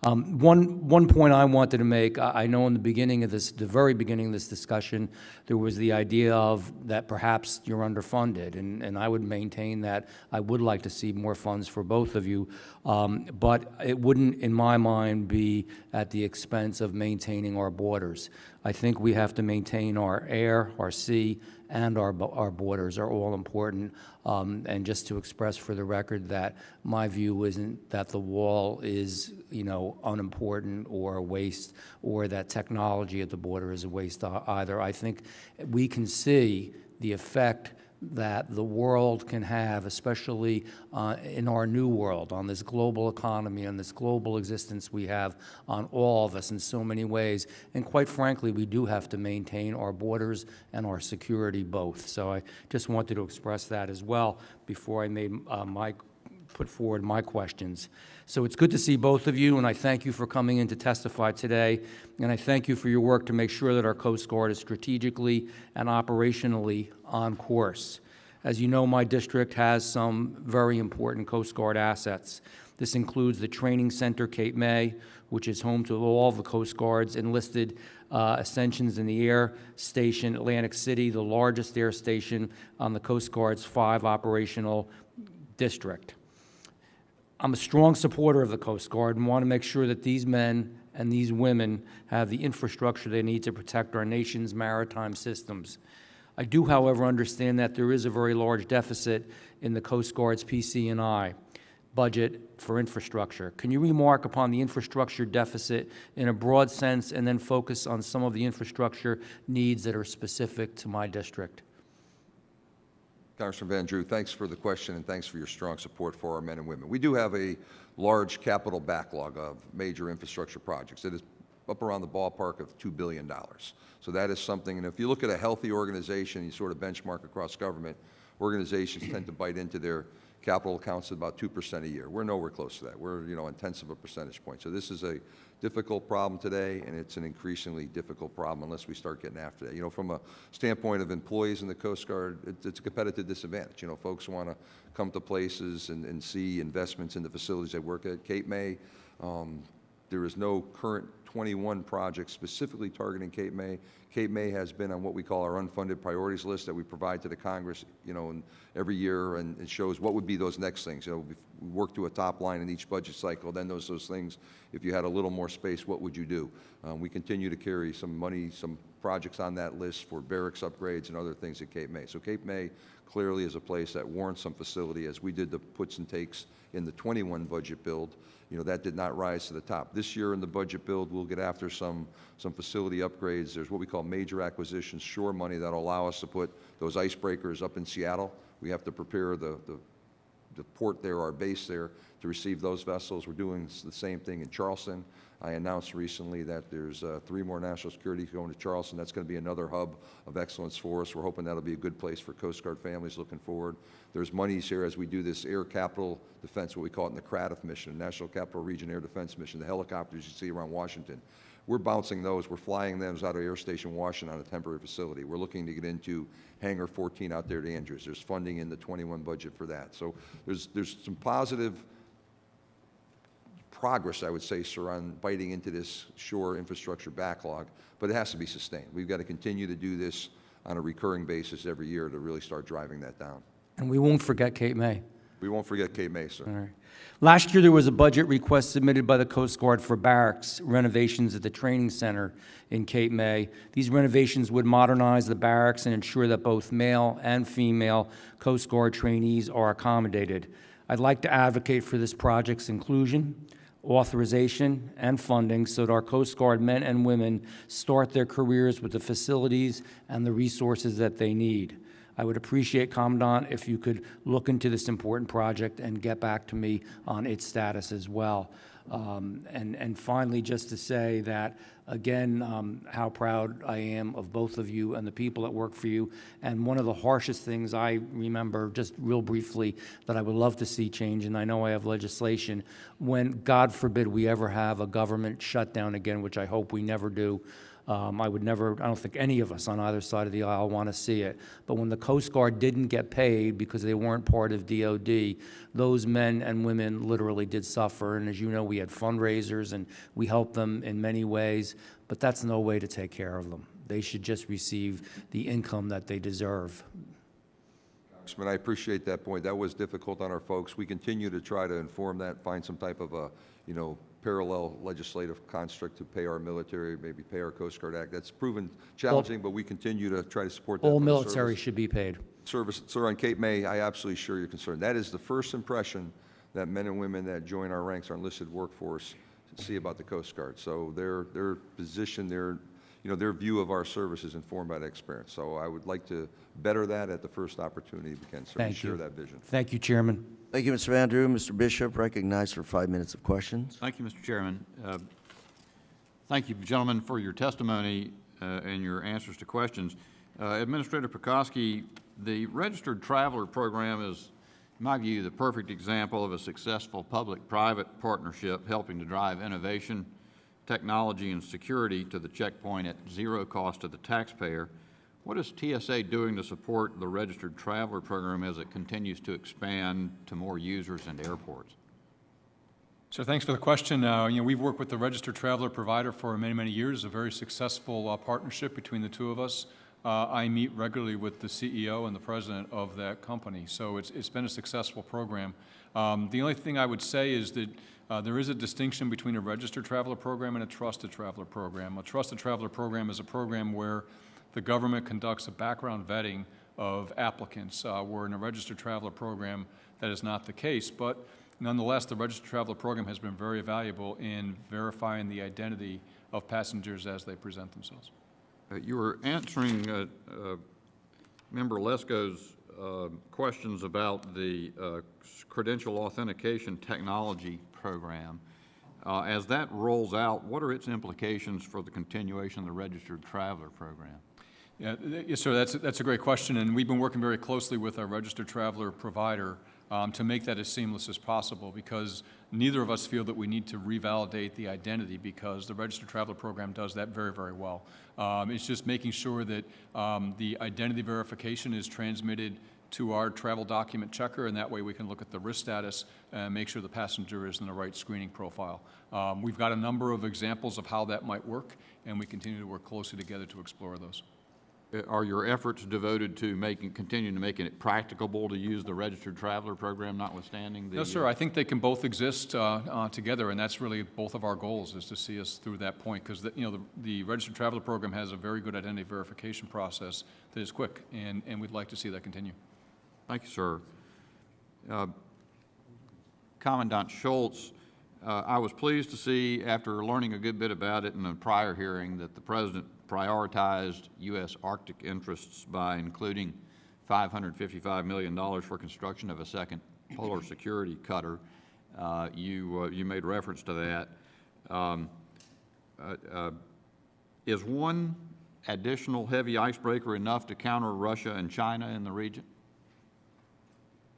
One point I wanted to make, I know in the beginning of this, the very beginning of this discussion, there was the idea of that perhaps you're underfunded, and I would maintain that I would like to see more funds for both of you, but it wouldn't, in my mind, be at the expense of maintaining our borders. I think we have to maintain our air, our sea, and our borders are all important. And just to express for the record that my view isn't that the wall is, unimportant or a waste, or that technology at the border is a waste either. I think we can see the effect that the world can have, especially in our new world, on this global economy, on this global existence we have on all of us in so many ways. And quite frankly, we do have to maintain our borders and our security both. So I just wanted to express that as well before I made put forward my questions. So it's good to see both of you, and I thank you for coming in to testify today, and I thank you for your work to make sure that our Coast Guard is strategically and operationally on course. As you know, my district has some very important Coast Guard assets. This includes the Training Center Cape May, which is home to all of the Coast Guard's enlisted ascensions in the Air Station Atlantic City, the largest air station on the Coast Guard's 5 operational district. I'm a strong supporter of the Coast Guard and want to make sure that these men and these women have the infrastructure they need to protect our nation's maritime systems. I do, however, understand that there is a very large deficit in the Coast Guard's PC&I budget for infrastructure. Can you remark upon the infrastructure deficit in a broad sense and then focus on some of the infrastructure needs that are specific to my district? Congressman Van Drew, thanks for the question and thanks for your strong support for our men and women. We do have a large capital backlog of major infrastructure projects. It is up around the ballpark of $2 billion. So that is something, and if you look at a healthy organization, you sort of benchmark across government, organizations tend to bite into their capital accounts at about 2% a year. We're nowhere close to that. We're, on tenths of a percentage point. So this is a difficult problem today, and it's an increasingly difficult problem unless we start getting after that. From a standpoint of employees in the Coast Guard, it's a competitive disadvantage. Folks want to come to places and see investments in the facilities they work at. Cape May, there is no current 21 projects specifically targeting Cape May. Cape May has been on what we call our unfunded priorities list that we provide to the Congress, and every year, and it shows what would be those next things. We work to a top line in each budget cycle, then those things, if you had a little more space, what would you do? We continue to carry some money, some projects on that list for barracks upgrades and other things at Cape May. So Cape May clearly is a place that warrants some facility, as we did the puts and takes in the 21 budget build. That did not rise to the top. This year in the budget build, we'll get after some facility upgrades. There's what we call major acquisitions, shore money that'll allow us to put those icebreakers up in Seattle. We have to prepare the port there, our base there, to receive those vessels. We're doing the same thing in Charleston. I announced recently that there's 3 more national security going to Charleston. That's going to be another hub of excellence for us. We're hoping that'll be a good place for Coast Guard families looking forward. There's monies here as we do this air capital defense, what we call it in the CRADF mission, National Capital Region Air Defense Mission, the helicopters you see around Washington. We're bouncing those. We're flying those out of Air Station Washington on a temporary facility. We're looking to get into Hangar 14 out there at Andrews. There's funding in the 21 budget for that. So there's some positive progress, I would say, sir, on biting into this shore infrastructure backlog, but it has to be sustained. We've got to continue to do this on a recurring basis every year to really start driving that down. And we won't forget Cape May. We won't forget Cape May, sir. All right. Last year, there was a budget request submitted by the Coast Guard for barracks renovations at the training center in Cape May. These renovations would modernize the barracks and ensure that both male and female Coast Guard trainees are accommodated. I'd like to advocate for this project's inclusion, authorization, and funding so that our Coast Guard men and women start their careers with the facilities and the resources that they need. I would appreciate, Commandant, if you could look into this important project and get back to me on its status as well. And finally, just to say that again, how proud I am of both of you and the people that work for you. And one of the harshest things I remember, just real briefly, that I would love to see change, and I know I have legislation, when, God forbid, we ever have a government shutdown again, which I hope we never do. I don't think any of us on either side of the aisle want to see it. But when the Coast Guard didn't get paid because they weren't part of DOD, those men and women literally did suffer. And as you know, we had fundraisers and we helped them in many ways, but that's no way to take care of them. They should just receive the income that they deserve. Congressman, I appreciate that point. That was difficult on our folks. We continue to try to inform that, find some type of a, parallel legislative construct to pay our military, maybe pay our Coast Guard Act. That's proven challenging, but we continue to try to support that. All from the military service. should be paid. Service, sir, on Cape May, I absolutely share your concern. That is the first impression that men and women that join our ranks, our enlisted workforce, see about the Coast Guard. So their position, their view of our service is informed by that experience. So I would like to better that at the first opportunity we can. Certainly Thank you. share that vision. Thank you, Chairman. Thank you, Mr. Van Drew. Mr. Bishop, recognized for 5 minutes of questions. Thank you, Mr. Chairman. Thank you, gentlemen, for your testimony and your answers to questions. Administrator Pekoski, the Registered Traveler Program is, in my view, the perfect example of a successful public-private partnership helping to drive innovation, technology, and security to the checkpoint at zero cost to the taxpayer. What is TSA doing to support the Registered Traveler Program as it continues to expand to more users and airports? So thanks for the question. We've worked with the Registered Traveler Provider for many, many years, a very successful partnership between the two of us. I meet regularly with the CEO and the president of that company, so it's been a successful program. The only thing I would say is that there is a distinction between a Registered Traveler Program and a Trusted Traveler Program. A Trusted Traveler Program is a program where the government conducts a background vetting of applicants, where in a Registered Traveler Program that is not the case. But nonetheless, the Registered Traveler Program has been very valuable in verifying the identity of passengers as they present themselves. You were answering Member Lesko's questions about the credential authentication technology program. As that rolls out, what are its implications for the continuation of the Registered Traveler Program? Yeah, yes, sir. That's a great question, and we've been working very closely with our Registered Traveler Provider to make that as seamless as possible, because neither of us feel that we need to revalidate the identity, because the Registered Traveler Program does that very, very well. It's just making sure that the identity verification is transmitted to our travel document checker, and that way we can look at the risk status and make sure the passenger is in the right screening profile. We've got a number of examples of how that might work, and we continue to work closely together to explore those. Are your efforts devoted to continuing to making it practicable to use the Registered Traveler Program, notwithstanding the... No, sir. I think they can both exist together, and that's really both of our goals, is to see us through that point, because the Registered Traveler Program has a very good identity verification process that is quick, and we'd like to see that continue. Thank you, sir. Commandant Schultz, I was pleased to see, after learning a good bit about it in a prior hearing, that the President prioritized U.S. Arctic interests by including $555 million for construction of a second polar security cutter. You made reference to that. Is one additional heavy icebreaker enough to counter Russia and China in the region?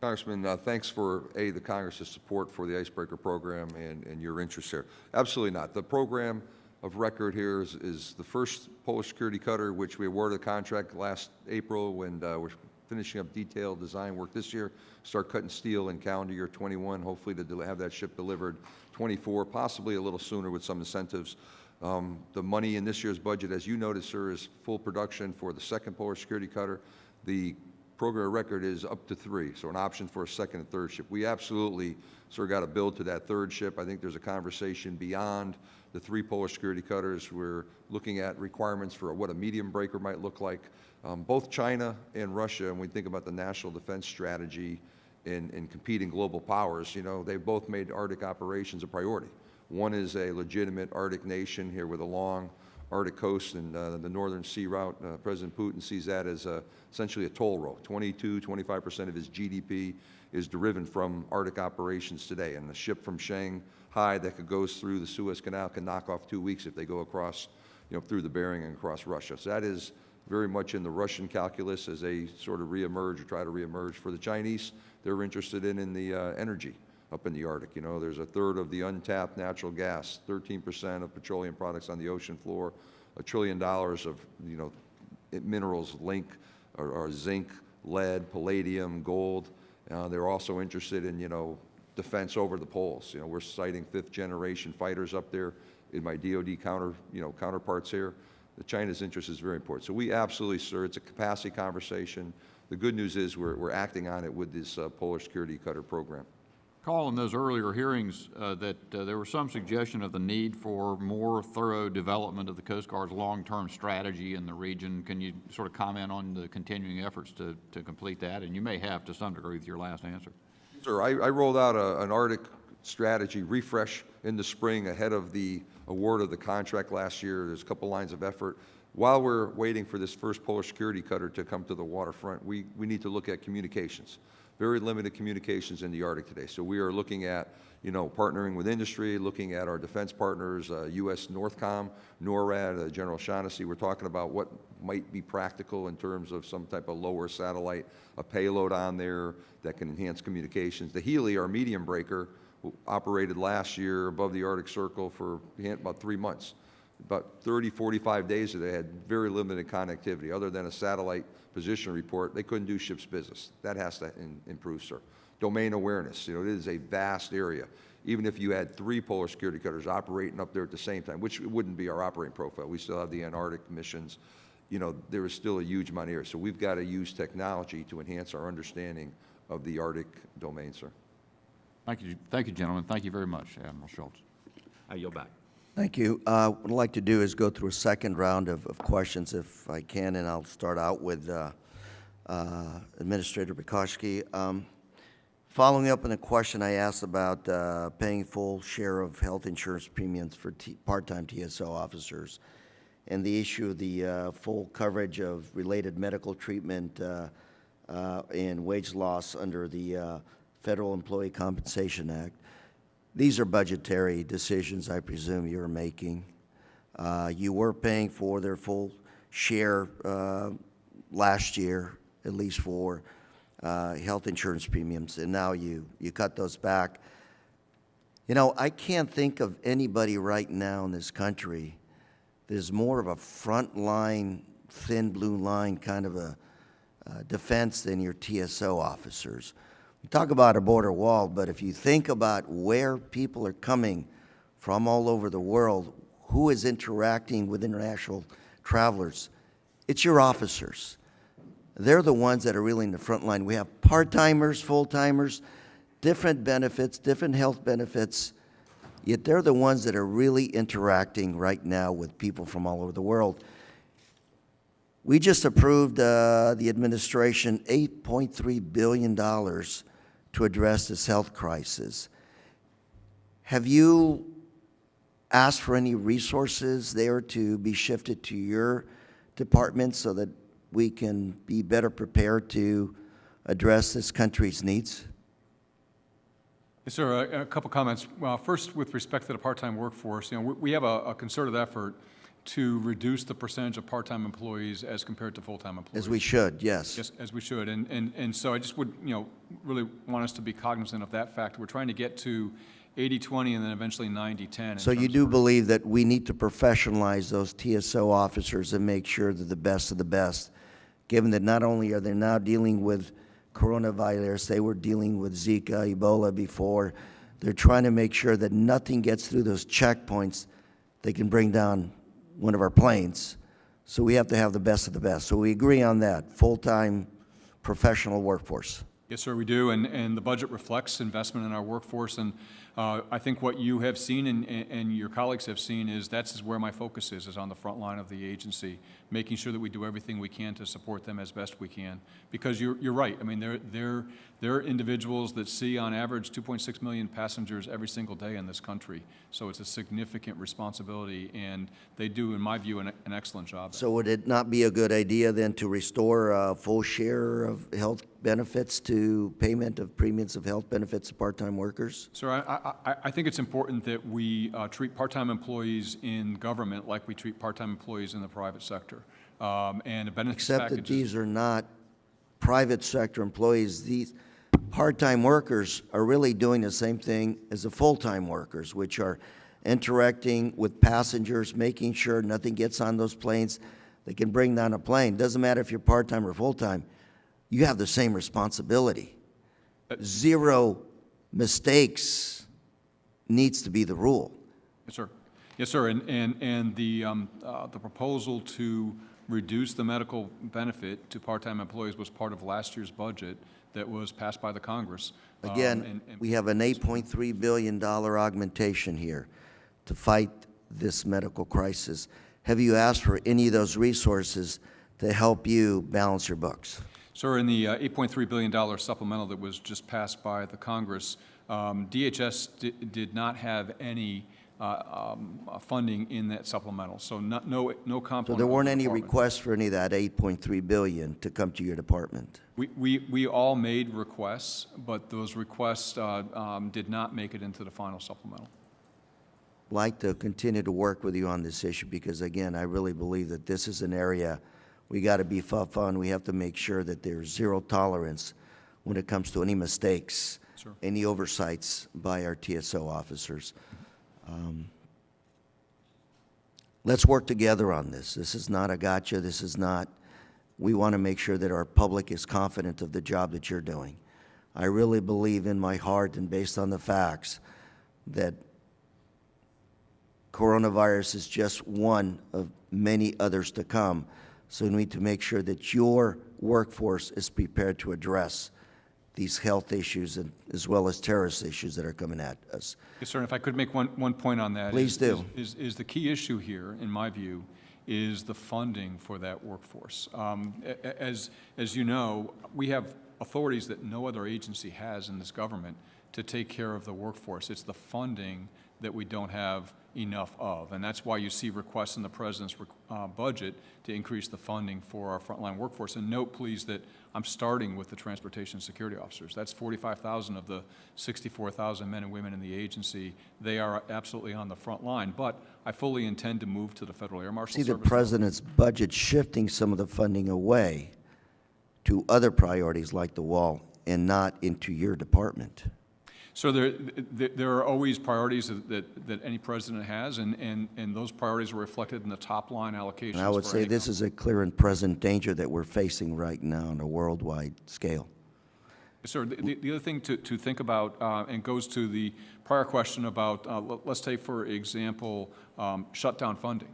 Congressman, thanks for, the Congress's support for the icebreaker program and your interest here. Absolutely not. The program of record here is the first Polish security cutter, which we awarded a contract last April, when we're finishing up detailed design work this year, start cutting steel in calendar year 21, hopefully to have that ship delivered 24, possibly a little sooner with some incentives. The money in this year's budget, as you noted, sir, is full production for the second Polish security cutter. The program of record is up to 3, so an option for a second and third ship. We absolutely, sir, got to build to that third ship. I think there's a conversation beyond the 3 Polish security cutters. We're looking at requirements for what a medium breaker might look like. Both China and Russia, and we think about the national defense strategy in competing global powers, they've both made Arctic operations a priority. One is a legitimate Arctic nation here with a long Arctic coast and the northern sea route. President Putin sees that as essentially a toll road. 25% of his GDP is driven from Arctic operations today, and the ship from Shanghai that goes through the Suez Canal can knock off 2 weeks if they go across through the Bering and across Russia. So that is very much in the Russian calculus as they sort of reemerge or try to reemerge. For the Chinese, they're interested in the energy up in the Arctic. There's a third of the untapped natural gas, 13% of petroleum products on the ocean floor, $1 trillion of, minerals, or zinc, lead, palladium, gold. They're also interested in, defense over the poles. We're sighting 5th-generation fighters up there in my DoD counterparts here. China's interest is very important. So we absolutely, sir, it's a capacity conversation. The good news is we're acting on it with this Polar Security Cutter program. Recall in those earlier hearings that there was some suggestion of the need for more thorough development of the Coast Guard's long-term strategy in the region. Can you sort of comment on the continuing efforts to complete that? And you may have to some degree with your last answer. Sir, I rolled out an Arctic strategy refresh in the spring ahead of the award of the contract last year. There's a couple lines of effort. While we're waiting for this first Polar Security Cutter to come to the waterfront, we need to look at communications. Very limited communications in the Arctic today. So we are looking at, partnering with industry, looking at our defense partners, U.S. Northcom, NORAD, General Shaughnessy. We're talking about what might be practical in terms of some type of lower satellite, a payload on there that can enhance communications. The Healy, our medium breaker, operated last year above the Arctic Circle for about 3 months. About 30, 45 days they had very limited connectivity. Other than a satellite position report, they couldn't do ship's business. That has to improve, sir. Domain awareness, it is a vast area. Even if you had 3 Polar Security Cutters operating up there at the same time, which wouldn't be our operating profile, we still have the Antarctic missions, there is still a huge amount of area. So we've got to use technology to enhance our understanding of the Arctic domain, sir. Thank you, gentlemen. Thank you very much, Admiral Schultz. I yield back. Thank you. What I'd like to do is go through a second round of questions if I can, and I'll start out with Administrator Pekoski. Following up on a question I asked about paying full share of health insurance premiums for part-time TSO officers and the issue of the full coverage of related medical treatment and wage loss under the Federal Employee Compensation Act. These are budgetary decisions, I presume, you're making. You were paying for their full share last year, at least for health insurance premiums, and now you cut those back. I can't think of anybody right now in this country that is more of a front-line, thin blue line kind of a defense than your TSO officers. We talk about a border wall, but if you think about where people are coming from all over the world, who is interacting with international travelers, it's your officers. They're the ones that are really in the front line. We have part-timers, full-timers, different benefits, different health benefits, yet they're the ones that are really interacting right now with people from all over the world. We just approved the administration $8.3 billion to address this health crisis. Have you asked for any resources there to be shifted to your department so that we can be better prepared to address this country's needs? Yes, sir. A couple comments. Well, first, with respect to the part-time workforce, we have a concerted effort to reduce the percentage of part-time employees as compared to full-time employees. As we should, yes. Yes, as we should. And so I just would, really want us to be cognizant of that fact. We're trying to get to 80-20 and then eventually 90-10. So you do believe that we need to professionalize those TSO officers and make sure that the best of the best, given that not only are they now dealing with coronavirus, they were dealing with Zika, Ebola before. They're trying to make sure that nothing gets through those checkpoints. They can bring down one of our planes. So we have to have the best of the best. So we agree on that, full-time professional workforce. Yes, sir, we do, and the budget reflects investment in our workforce, and I think what you have seen and your colleagues have seen is that's where my focus is on the front line of the agency, making sure that we do everything we can to support them as best we can. Because you're right, I mean, they're individuals that see on average 2.6 million passengers every single day in this country, so it's a significant responsibility, and they do, in my view, an excellent job. So would it not be a good idea then to restore a full share of health benefits to payment of premiums of health benefits to part-time workers? Sir, I think it's important that we treat part-time employees in government like we treat part-time employees in the private sector. And the benefits Except that packages. these are not private sector employees. These part-time workers are really doing the same thing as the full-time workers, which are interacting with passengers, making sure nothing gets on those planes. They can bring down a plane. Doesn't matter if you're part-time or full-time. You have the same responsibility. Zero mistakes needs to be the rule. Yes, sir. Yes, sir. And the proposal to reduce the medical benefit to part-time employees was part of last year's budget that was passed by the Congress. Again, we have an $8.3 billion augmentation here to fight this medical crisis. Have you asked for any of those resources to help you balance your books? Sir, in the $8.3 billion supplemental that was just passed by the Congress, DHS did not have any funding in that supplemental, so no component. So there weren't any department. requests for any of that $8.3 billion to come to your department? We all made requests, but those requests did not make it into the final supplemental. Like to continue to work with you on this issue because, again, I really believe that this is an area we got to beef up on. We have to make sure that there's zero tolerance when it comes to any mistakes, Sure. any oversights by our TSO officers. Let's work together on this. This is not a gotcha. This is not, we want to make sure that our public is confident of the job that you're doing. I really believe in my heart and based on the facts that coronavirus is just one of many others to come. So we need to make sure that your workforce is prepared to address these health issues and, as well as terrorist issues that are coming at us. Yes, sir, and if I could make one point on that. Please do. Is the key issue here, in my view, is the funding for that workforce. As you know, we have authorities that no other agency has in this government to take care of the workforce. It's the funding that we don't have enough of, and that's why you see requests in the President's budget to increase the funding for our frontline workforce. And note, please, that I'm starting with the transportation security officers. That's 45,000 of the 64,000 men and women in the agency. They are absolutely on the front line, but I fully intend to move to the Federal Air Marshal See the Service. President's budget shifting some of the funding away to other priorities like the wall and not into your department. So there are always priorities that any president has, and those priorities are reflected in the top line allocations. And I would for say any this is a clear and present danger that we're facing right now on a worldwide scale. Sir, the other thing to think about, and goes to the prior question about, let's take, for example, shutdown funding.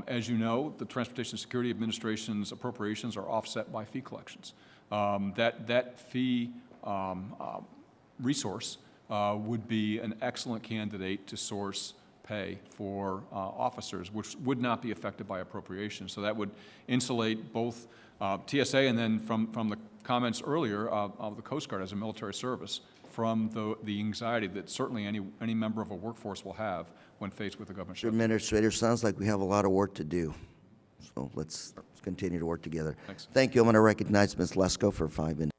As you know, the Transportation Security Administration's appropriations are offset by fee collections. That fee resource would be an excellent candidate to source pay for officers, which would not be affected by appropriation. So that would insulate both TSA and then from the comments earlier of the Coast Guard as a military service from the anxiety that certainly any member of a workforce will have when faced with a government Mr. shutdown. Administrator, sounds like we have a lot of work to do. So let's continue to work together. Thanks. Thank you. I'm going to recognize Ms. Lesko for 5 minutes.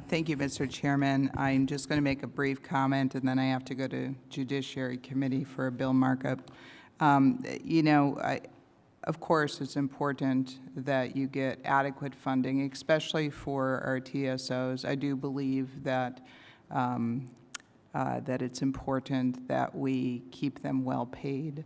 Thank you, Mr. Chairman. I'm just going to make a brief comment, and then I have to go to Judiciary Committee for a bill markup. You know, of course, it's important that you get adequate funding, especially for our TSOs. I do believe that that it's important that we keep them well paid.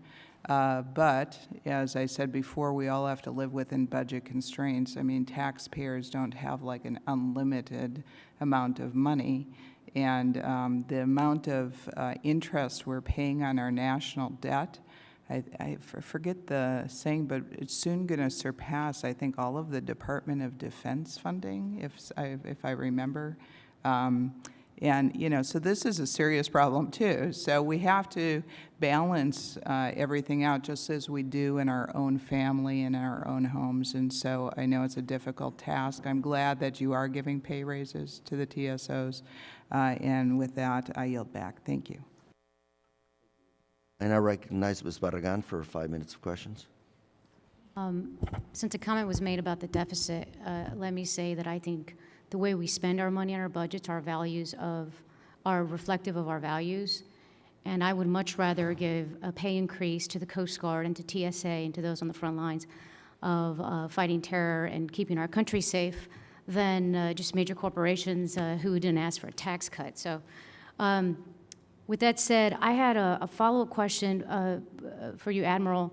But, as I said before, we all have to live within budget constraints. I mean, taxpayers don't have like an unlimited amount of money. And the amount of interest we're paying on our national debt, I forget the saying, but it's soon going to surpass, I think, all of the Department of Defense funding, if I remember. And, you know, so this is a serious problem, too. So we have to balance everything out just as we do in our own family and in our own homes. And so I know it's a difficult task. I'm glad that you are giving pay raises to the TSOs. And with that, I yield back. Thank you. And I recognize Ms. Barragan for 5 minutes of questions. Since a comment was made about the deficit, let me say that I think the way we spend our money on our budgets, our values of are reflective of our values. And I would much rather give a pay increase to the Coast Guard and to TSA and to those on the front lines of fighting terror and keeping our country safe than just major corporations who didn't ask for a tax cut. So with that said, I had a follow-up question for you, Admiral.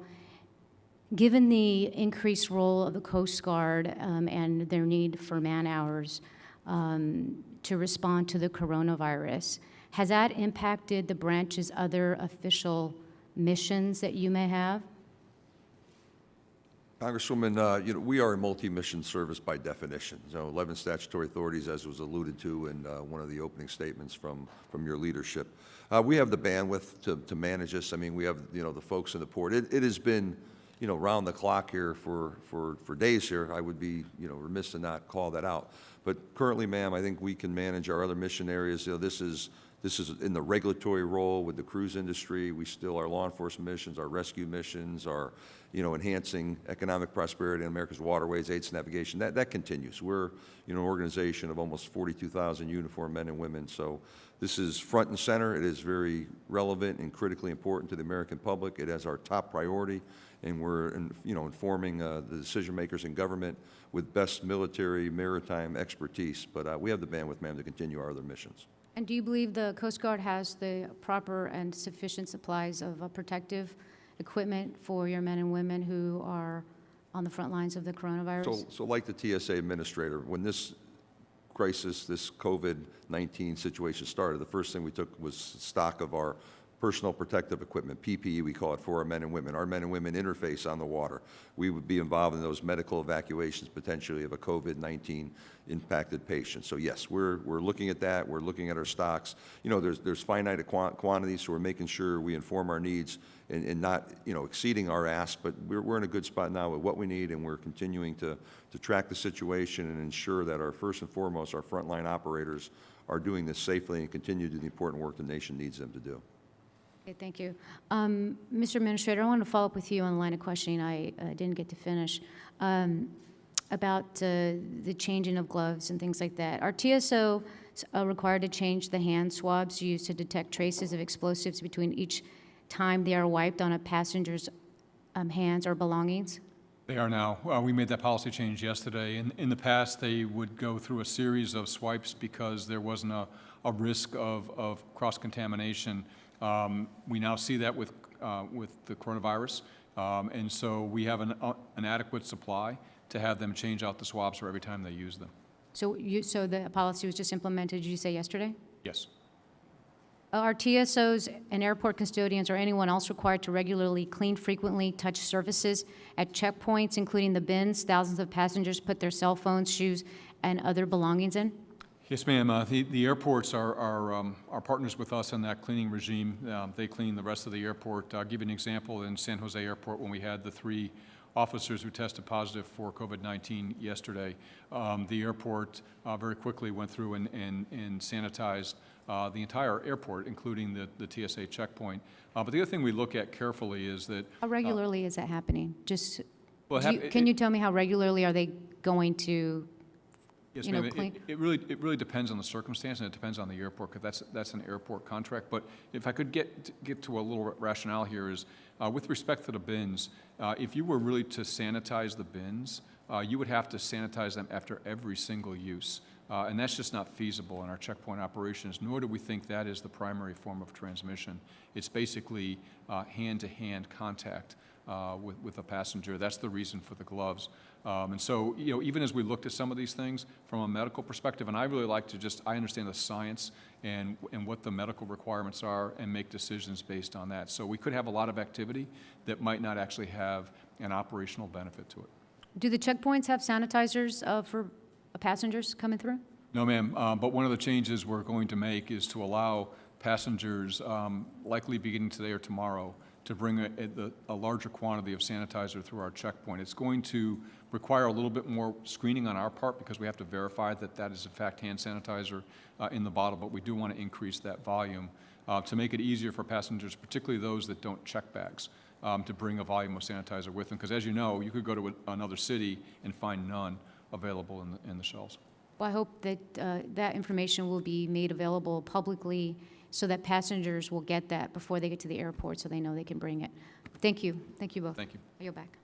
Given the increased role of the Coast Guard and their need for man-hours to respond to the coronavirus, has that impacted the branch's other official missions that you may have? Congresswoman, we are a multi-mission service by definition. 11 statutory authorities, as was alluded to in one of the opening statements from your leadership. We have the bandwidth to manage this. I mean, we have, the folks in the port. It has been, round the clock here for days here. I would be, remiss to not call that out. But currently, ma'am, I think we can manage our other mission areas. This is in the regulatory role with the cruise industry. We still, our law enforcement missions, our rescue missions, our, enhancing economic prosperity in America's waterways, aids navigation, that continues. We're, an organization of almost 42,000 uniformed men and women. So this is front and center. It is very relevant and critically important to the American public. It has our top priority, and we're, informing the decision makers in government with best military, maritime expertise. But we have the bandwidth, ma'am, to continue our other missions. And do you believe the Coast Guard has the proper and sufficient supplies of protective equipment for your men and women who are on the front lines of the coronavirus? So like the TSA administrator, when this crisis, this COVID-19 situation started, the first thing we took was stock of our personal protective equipment, PPE we call it, for our men and women. Our men and women interface on the water. We would be involved in those medical evacuations potentially of a COVID-19 impacted patient. So yes, we're looking at that. We're looking at our stocks. There's finite quantities, so we're making sure we inform our needs and not, exceeding our ask, but we're in a good spot now with what we need, and we're continuing to track the situation and ensure that our first and foremost, our frontline operators are doing this safely and continue to do the important work the nation needs them to do. Okay, thank you. Mr. Administrator, I want to follow up with you on the line of questioning I didn't get to finish about the changing of gloves and things like that. Are TSO required to change the hand swabs used to detect traces of explosives between each time they are wiped on a passenger's hands or belongings? They are now. We made that policy change yesterday. In the past, they would go through a series of swipes because there wasn't a risk of cross-contamination. We now see that with the coronavirus, and so we have an adequate supply to have them change out the swabs for every time they use them. So the policy was just implemented, did you say yesterday? Yes. Are TSOs and airport custodians or anyone else required to regularly clean, frequently touch surfaces at checkpoints, including the bins thousands of passengers put their cell phones, shoes, and other belongings in? Yes, ma'am. The airports are partners with us in that cleaning regime. They clean the rest of the airport. I'll give you an example. In San Jose Airport, when we had the 3 officers who tested positive for COVID-19 yesterday, the airport very quickly went through and sanitized the entire airport, including the TSA checkpoint. But the other thing we look at carefully is that— How regularly is that happening? Just, well, can you tell me how regularly are they going to, yes, you know, ma'am. clean? It really depends on the circumstance, and it depends on the airport, because that's an airport contract. But if I could get to a little rationale here is, with respect to the bins, if you were really to sanitize the bins, you would have to sanitize them after every single use. And that's just not feasible in our checkpoint operations, nor do we think that is the primary form of transmission. It's basically hand-to-hand contact with a passenger. That's the reason for the gloves. And so, even as we looked at some of these things from a medical perspective, and I really like to I understand the science and what the medical requirements are and make decisions based on that. So we could have a lot of activity that might not actually have an operational benefit to it. Do the checkpoints have sanitizers for passengers coming through? No, ma'am. But one of the changes we're going to make is to allow passengers, likely beginning today or tomorrow, to bring a larger quantity of sanitizer through our checkpoint. It's going to require a little bit more screening on our part because we have to verify that is in fact hand sanitizer in the bottle, but we do want to increase that volume to make it easier for passengers, particularly those that don't check bags, to bring a volume of sanitizer with them. Because as you know, you could go to another city and find none available in the shelves. Well, I hope that that information will be made available publicly so that passengers will get that before they get to the airport so they know they can bring it. Thank you. Thank you both. Thank you. I yield back.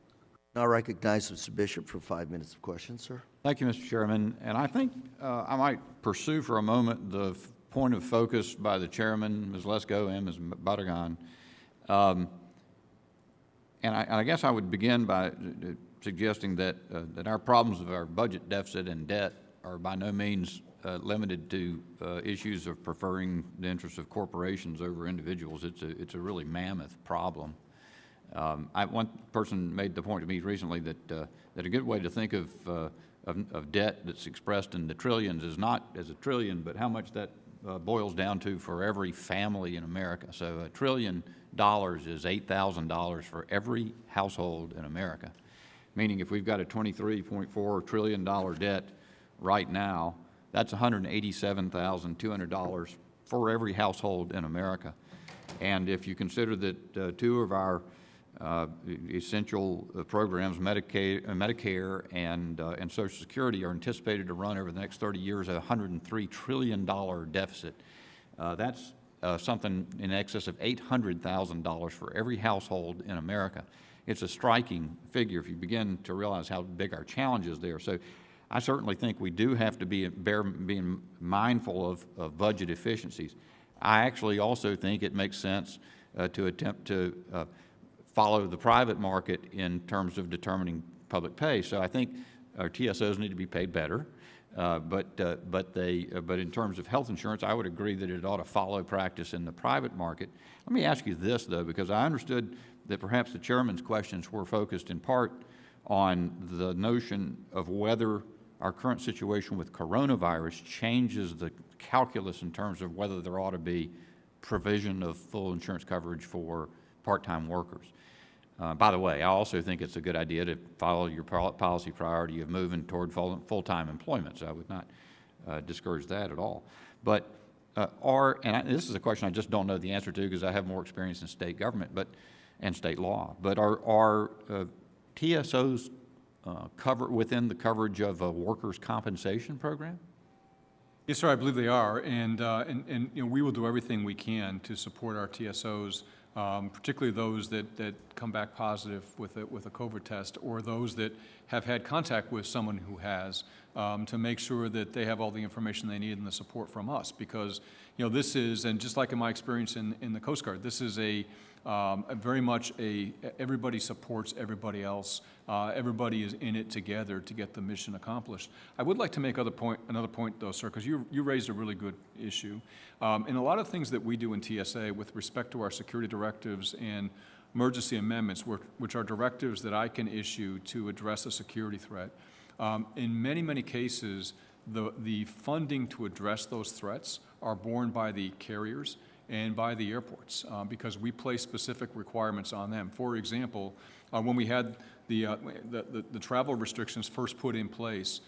Now recognize Mr. Bishop for 5 minutes of questions, sir. Thank you, Mr. Chairman. And I think I might pursue for a moment the point of focus by the chairman, Ms. Lesko and Ms. Barragan. And I guess I would begin by suggesting that our problems of our budget deficit and debt are by no means limited to issues of preferring the interests of corporations over individuals. It's a really mammoth problem. One person made the point to me recently that a good way to think of debt that's expressed in the trillions is not as a trillion, but how much that boils down to for every family in America. So $1 trillion is $8,000 for every household in America, meaning if we've got a $23.4 trillion debt right now, that's $187,200 for every household in America. And if you consider that two of our essential programs, Medicare and Social Security, are anticipated to run over the next 30 years at a $103 trillion deficit, that's something in excess of $800,000 for every household in America. It's a striking figure if you begin to realize how big our challenge is there. So I certainly think we do have to be being mindful of budget efficiencies. I actually also think it makes sense to attempt to follow the private market in terms of determining public pay. So I think our TSOs need to be paid better, but in terms of health insurance, I would agree that it ought to follow practice in the private market. Let me ask you this, though, because I understood that perhaps the chairman's questions were focused in part on the notion of whether our current situation with coronavirus changes the calculus in terms of whether there ought to be provision of full insurance coverage for part-time workers. By the way, I also think it's a good idea to follow your policy priority of moving toward full-time employment, so I would not discourage that at all. But this is a question I just don't know the answer to because I have more experience in state government and state law, but are TSOs cover within the coverage of a workers' compensation program? Yes, sir, I believe they are, and you know, we will do everything we can to support our TSOs, particularly those that come back positive with a COVID test, or those that have had contact with someone who has, to make sure that they have all the information they need and the support from us. Because, you know, this is, and just like in my experience in the Coast Guard, this is very much everybody supports everybody else. Everybody is in it together to get the mission accomplished. I would like to make another point, though, sir, because you raised a really good issue. In a lot of things that we do in TSA with respect to our security directives and emergency amendments, which are directives that I can issue to address a security threat, in many, many cases, the funding to address those threats are borne by the carriers and by the airports, because we place specific requirements on them. For example, when we had the travel restrictions first put in place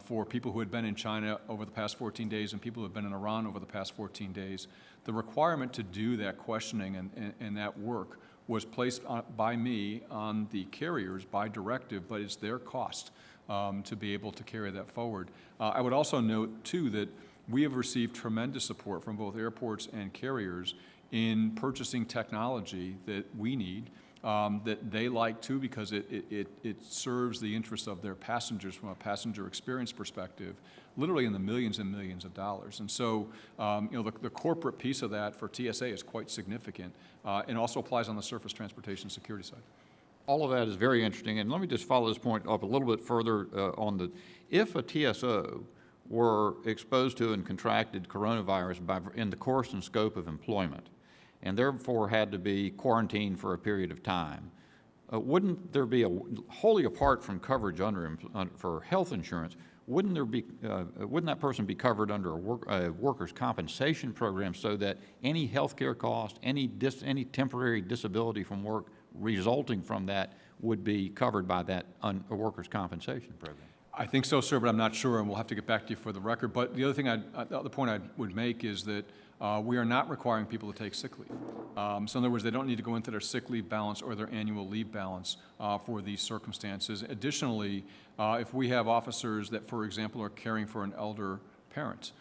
for people who had been in China over the past 14 days and people who have been in Iran over the past 14 days, the requirement to do that questioning and that work was placed by me on the carriers by directive, but it's their cost to be able to carry that forward. I would also note, too, that we have received tremendous support from both airports and carriers in purchasing technology that we need, that they like too, because it serves the interests of their passengers from a passenger experience perspective, literally in the millions and millions of dollars. And so, you know, the corporate piece of that for TSA is quite significant, and also applies on the surface transportation security side. All of that is very interesting, and let me just follow this point up a little bit further if a TSO were exposed to and contracted coronavirus in the course and scope of employment, and therefore had to be quarantined for a period of time, wouldn't there be wholly apart from coverage for health insurance, wouldn't that person be covered under a workers' compensation program so that any health care cost, any temporary disability from work resulting from that would be covered by that workers' compensation program? I think so, sir, but I'm not sure, and we'll have to get back to you for the record. But the other thing, the other point I would make is that we are not requiring people to take sick leave. So in other words, they don't need to go into their sick leave balance or their annual leave balance for these circumstances. Additionally, if we have officers that, for example, are caring for an elder parent,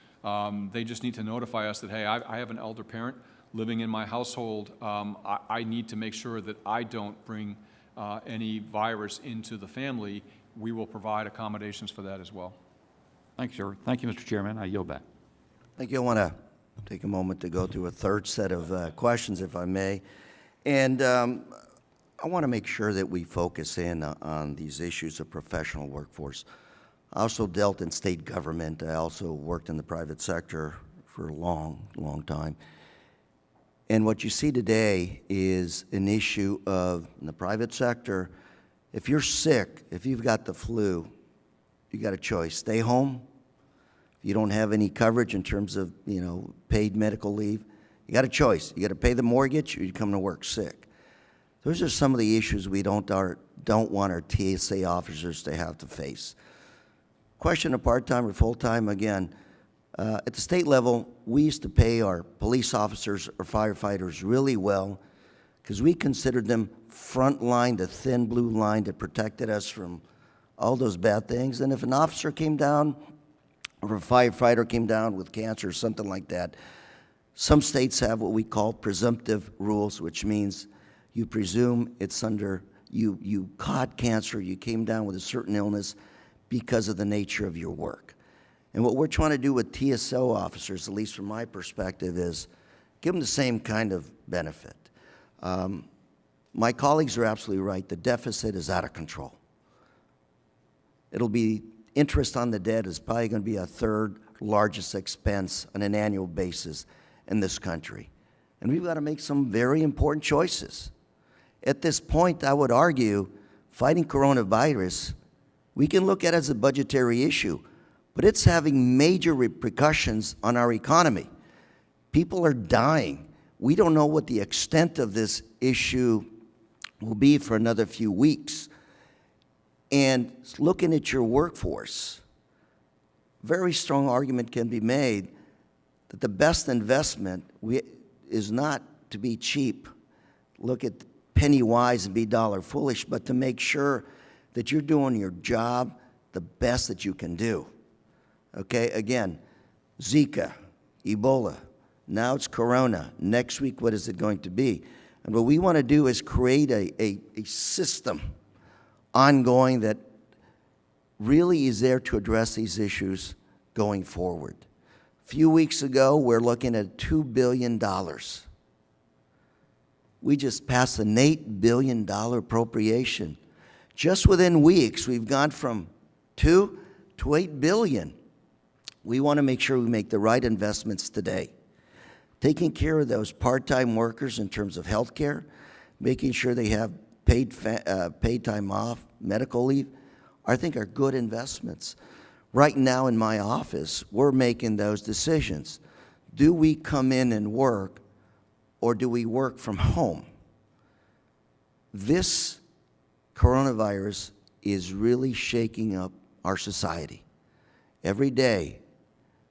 they just need to notify us that, hey, I have an elder parent living in my household. I need to make sure that I don't bring any virus into the family. We will provide accommodations for that as well. Thank you, sir. Thank you, Mr. Chairman. I yield back. Thank you. I want to take a moment to go through a third set of questions, if I may. And I want to make sure that we focus in on these issues of professional workforce. I also dealt in state government. I also worked in the private sector for a long, long time. And what you see today is an issue of, in the private sector, if you're sick, if you've got the flu, you got a choice. Stay home. If you don't have any coverage in terms of, paid medical leave, you got a choice. You got to pay the mortgage or you come to work sick. Those are some of the issues we don't want our TSA officers to have to face. Question of part-time or full-time, again, at the state level, we used to pay our police officers or firefighters really well because we considered them front line, the thin blue line that protected us from all those bad things. And if an officer came down or a firefighter came down with cancer or something like that, some states have what we call presumptive rules, which means you presume it's under, you caught cancer, you came down with a certain illness because of the nature of your work. And what we're trying to do with TSO officers, at least from my perspective, is give them the same kind of benefit. My colleagues are absolutely right. The deficit is out of control. It'll be, interest on the debt is probably going to be a third largest expense on an annual basis in this country. And we've got to make some very important choices. At this point, I would argue, fighting coronavirus, we can look at it as a budgetary issue, but it's having major repercussions on our economy. People are dying. We don't know what the extent of this issue will be for another few weeks. And looking at your workforce, very strong argument can be made that the best investment is not to be cheap, look at penny wise and be dollar foolish, but to make sure that you're doing your job the best that you can do. Okay, again, Zika, Ebola, now it's Corona. Next week, what is it going to be? And what we want to do is create a system ongoing that really is there to address these issues going forward. A few weeks ago, we're looking at $2 billion. We just passed an $8 billion appropriation. Just within weeks, we've gone from 2 to 8 billion. We want to make sure we make the right investments today. Taking care of those part-time workers in terms of health care, making sure they have paid time off, medical leave, I think are good investments. Right now in my office, we're making those decisions. Do we come in and work, or do we work from home? This coronavirus is really shaking up our society. Every day,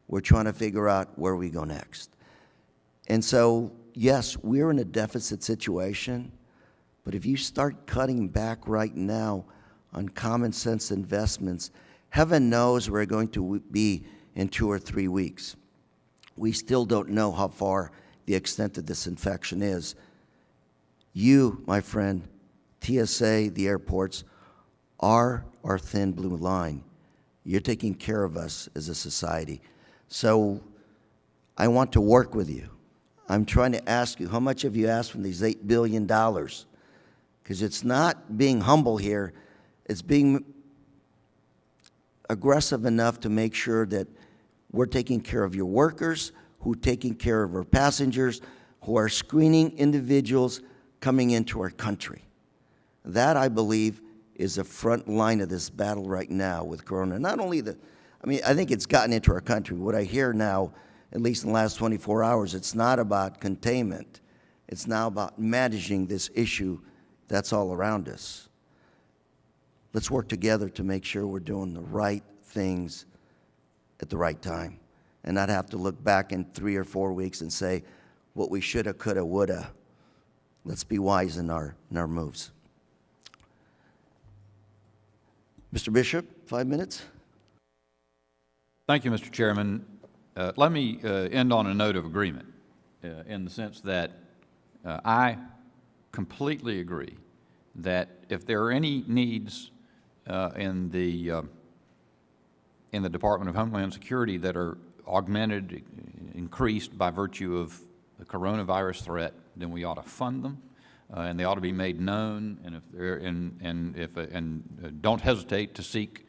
we're trying to figure out where we go next. And so, yes, we're in a deficit situation, but if you start cutting back right now on common sense investments, heaven knows where we're going to be in 2 or 3 weeks. We still don't know how far the extent of this infection is. You, my friend, TSA, the airports, are our thin blue line. You're taking care of us as a society. So I want to work with you. I'm trying to ask you, how much have you asked from these $8 billion? Because it's not being humble here. It's being aggressive enough to make sure that we're taking care of your workers, who are taking care of our passengers, who are screening individuals coming into our country. That, I believe, is the front line of this battle right now with Corona. Not only I think it's gotten into our country. What I hear now, at least in the last 24 hours, it's not about containment. It's now about managing this issue that's all around us. Let's work together to make sure we're doing the right things at the right time. and not have to look back in 3 or 4 weeks and say what we shoulda, coulda, woulda. Let's be wise in our moves. Mr. Bishop, 5 minutes. Thank you, Mr. Chairman. Let me end on a note of agreement in the sense that I completely agree that if there are any needs in the Department of Homeland Security that are augmented, increased by virtue of the coronavirus threat, then we ought to fund them, and they ought to be made known. And if they're and don't hesitate to seek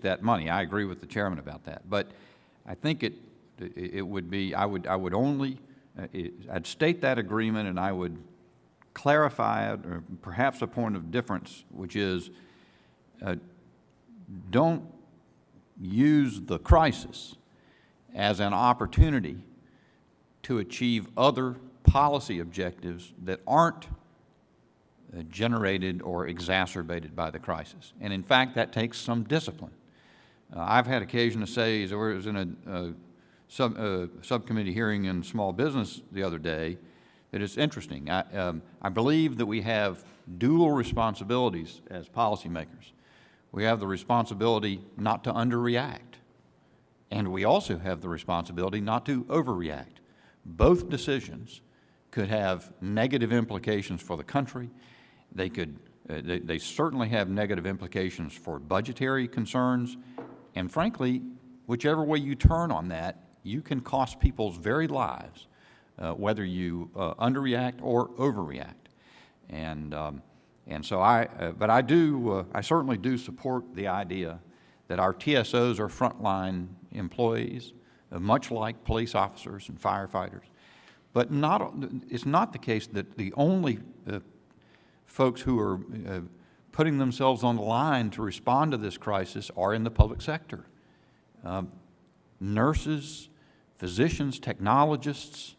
that money. I agree with the chairman about that. But I think it would be I'd state that agreement, and I would clarify it, or perhaps a point of difference, which is don't use the crisis as an opportunity to achieve other policy objectives that aren't generated or exacerbated by the crisis. And in fact, that takes some discipline. I've had occasion to say, as I was in a subcommittee hearing in small business the other day, that it's interesting. I believe that we have dual responsibilities as policymakers. We have the responsibility not to underreact, and we also have the responsibility not to overreact. Both decisions could have negative implications for the country. They certainly have negative implications for budgetary concerns, and frankly, whichever way you turn on that, you can cost people's very lives, whether you underreact or overreact. And so I certainly do support the idea that our TSOs are frontline employees, much like police officers and firefighters. But it's not the case that the only folks who are putting themselves on the line to respond to this crisis are in the public sector. Nurses, physicians, technologists,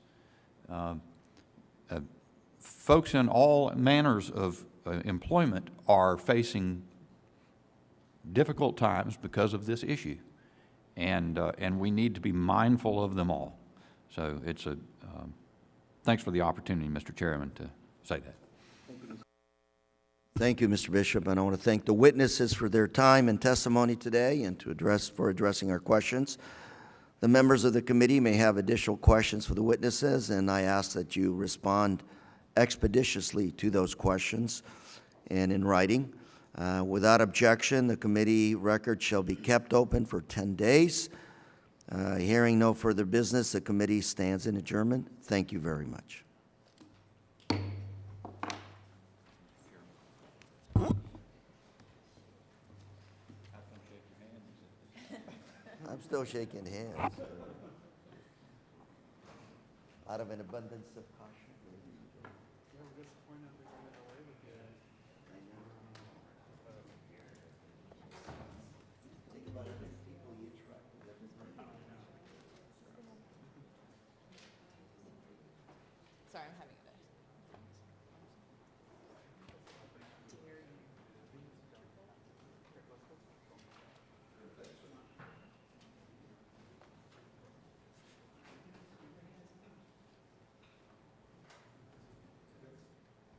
folks in all manners of employment are facing difficult times because of this issue, and we need to be mindful of them all. So it's thanks for the opportunity, Mr. Chairman, to say that. Thank you, Mr. Bishop, and I want to thank the witnesses for their time and testimony today and for addressing our questions. The members of the committee may have additional questions for the witnesses, and I ask that you respond expeditiously to those questions and in writing. Without objection, the committee record shall be kept open for 10 days. Hearing no further business, the committee stands in adjournment. Thank you very much. I'm still shaking hands. Out of an abundance of caution.